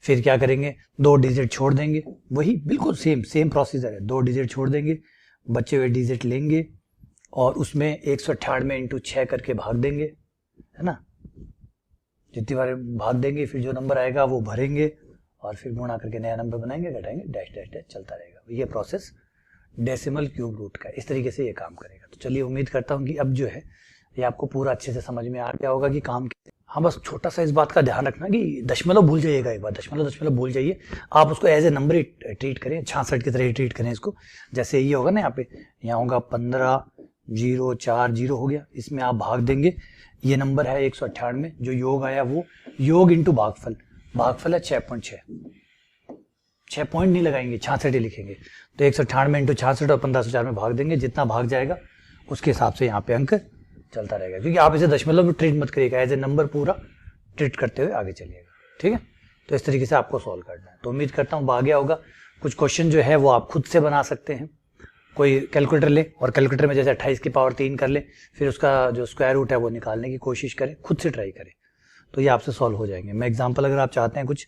फिर क्या करेंगे, 2 डिजिट छोड़ देंगे, वही बिल्कुल सेम प्रोसीजर है। 2 डिजिट छोड़ देंगे, बचे हुए डिजिट लेंगे और उसमें 198 इंटू 6 करके भाग देंगे, है ना। जितनी बार भाग देंगे फिर जो नंबर आएगा वो भरेंगे और फिर गुणा करके नया नंबर बनाएंगे, घटाएंगे, डैश डैश डैश चलता रहेगा। ये प्रोसेस डेसिमल क्यूब रूट का, इस तरीके से ये काम करेगा। तो चलिए, उम्मीद करता हूँ कि अब जो है ये आपको पूरा अच्छे से समझ में आ गया होगा कि काम कैसे। हाँ, बस छोटा सा इस बात का ध्यान रखना कि दशमलव भूल जाइएगा, एक बार दशमलव भूल जाइए। आप उसको एज ए नंबर ही ट्रीट करें, 66 की तरह ही ट्रीट करें इसको। जैसे ये होगा ना, यहाँ पे यहाँ होगा 15 0 4 0 हो गया, इसमें आप भाग देंगे। ये नंबर है 198, जो योग आया वो योग इंटू भागफल, भागफल है 6.6, 6 पॉइंट नहीं लगाएंगे, 66 ही लिखेंगे। तो 198 इंटू 66 और 1504 में भाग देंगे, जितना भाग जाएगा उसके हिसाब से यहाँ पे अंक चलता रहेगा। क्योंकि आप इसे दशमलव भी ट्रीट मत करिएगा, एज ए नंबर पूरा ट्रीट करते हुए आगे चलिएगा, ठीक है। तो इस तरीके से आपको सॉल्व करना है। तो उम्मीद करता हूँ आ गया होगा। कुछ क्वेश्चन जो है वो आप खुद से बना सकते हैं। कोई कैलकुलेटर ले और कैलकुलेटर में जैसे 28 की पावर 3 कर ले, फिर उसका जो स्क्वायर रूट है वो निकालने की कोशिश करें, खुद से ट्राई करें, तो ये आपसे सॉल्व हो जाएंगे। मैं एग्जाम्पल, अगर आप चाहते हैं कुछ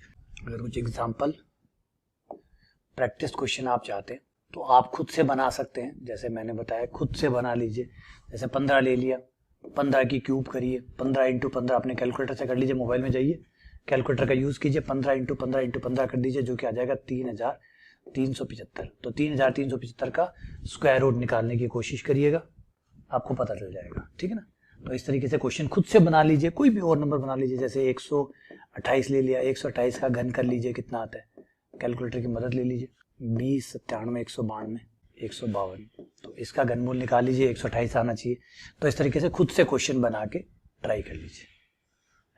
एग्जाम्पल प्रैक्टिस क्वेश्चन आप चाहते हैं तो आप खुद से बना सकते हैं। जैसे मैंने बताया, खुद से बना लीजिए। जैसे 15 ले लिया, 15 की क्यूब करिए, 15 इंटू 15 अपने कैलकुलेटर से कर लीजिए। मोबाइल में जाइए, कैलकुलेटर का यूज कीजिए, 15 इंटू 15 इंटू 15 कर दीजिए, जो कि आ जाएगा 3375। तो 3375 का स्क्वायर रूट निकालने की कोशिश करिएगा, आपको पता चल जाएगा, ठीक है ना। तो इस तरीके से क्वेश्चन खुद से बना लीजिए, कोई भी और नंबर बना लीजिए। जैसे 128 ले लिया, 128 का घन कर लीजिए, कितना आता है, कैलकुलेटर की मदद ले लीजिए। 20 97 192 152, तो इसका घनमूल निकाल लीजिए, 128 आना चाहिए। तो इस तरीके से खुद से क्वेश्चन बना के ट्राई कर लीजिए,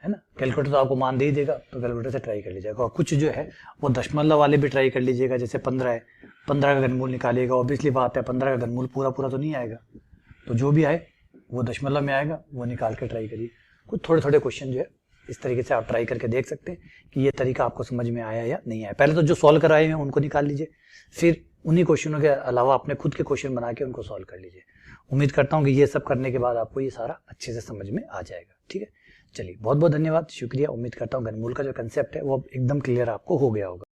है ना। कैलकुलेटर तो आपको मान दे ही देगा, तो कैलकुलेटर से ट्राई कर लीजिएगा। और कुछ जो है वो दशमलव वाले भी ट्राई कर लीजिएगा। जैसे 15 है, 15 का घनमूल निकालिएगा। ऑब्वियसली बात है, 15 का घनमूल पूरा तो नहीं आएगा, तो जो भी आए वो दशमलव में आएगा, वो निकाल के ट्राई करिए। कुछ थोड़े क्वेश्चन जो है इस तरीके से आप ट्राई करके देख सकते हैं कि ये तरीका आपको समझ में आया या नहीं आया। पहले तो जो सॉल्व कराए हैं उनको निकाल लीजिए, फिर उन्हीं क्वेश्चनों के अलावा अपने खुद के क्वेश्चन बना के उनको सॉल्व कर लीजिए। उम्मीद करता हूँ कि ये सब करने के बाद आपको ये सारा अच्छे से समझ में आ जाएगा, ठीक है। चलिए, बहुत बहुत धन्यवाद, शुक्रिया। उम्मीद करता हूँ घनमूल का जो कंसेप्ट है वो एकदम क्लियर आपको हो गया होगा।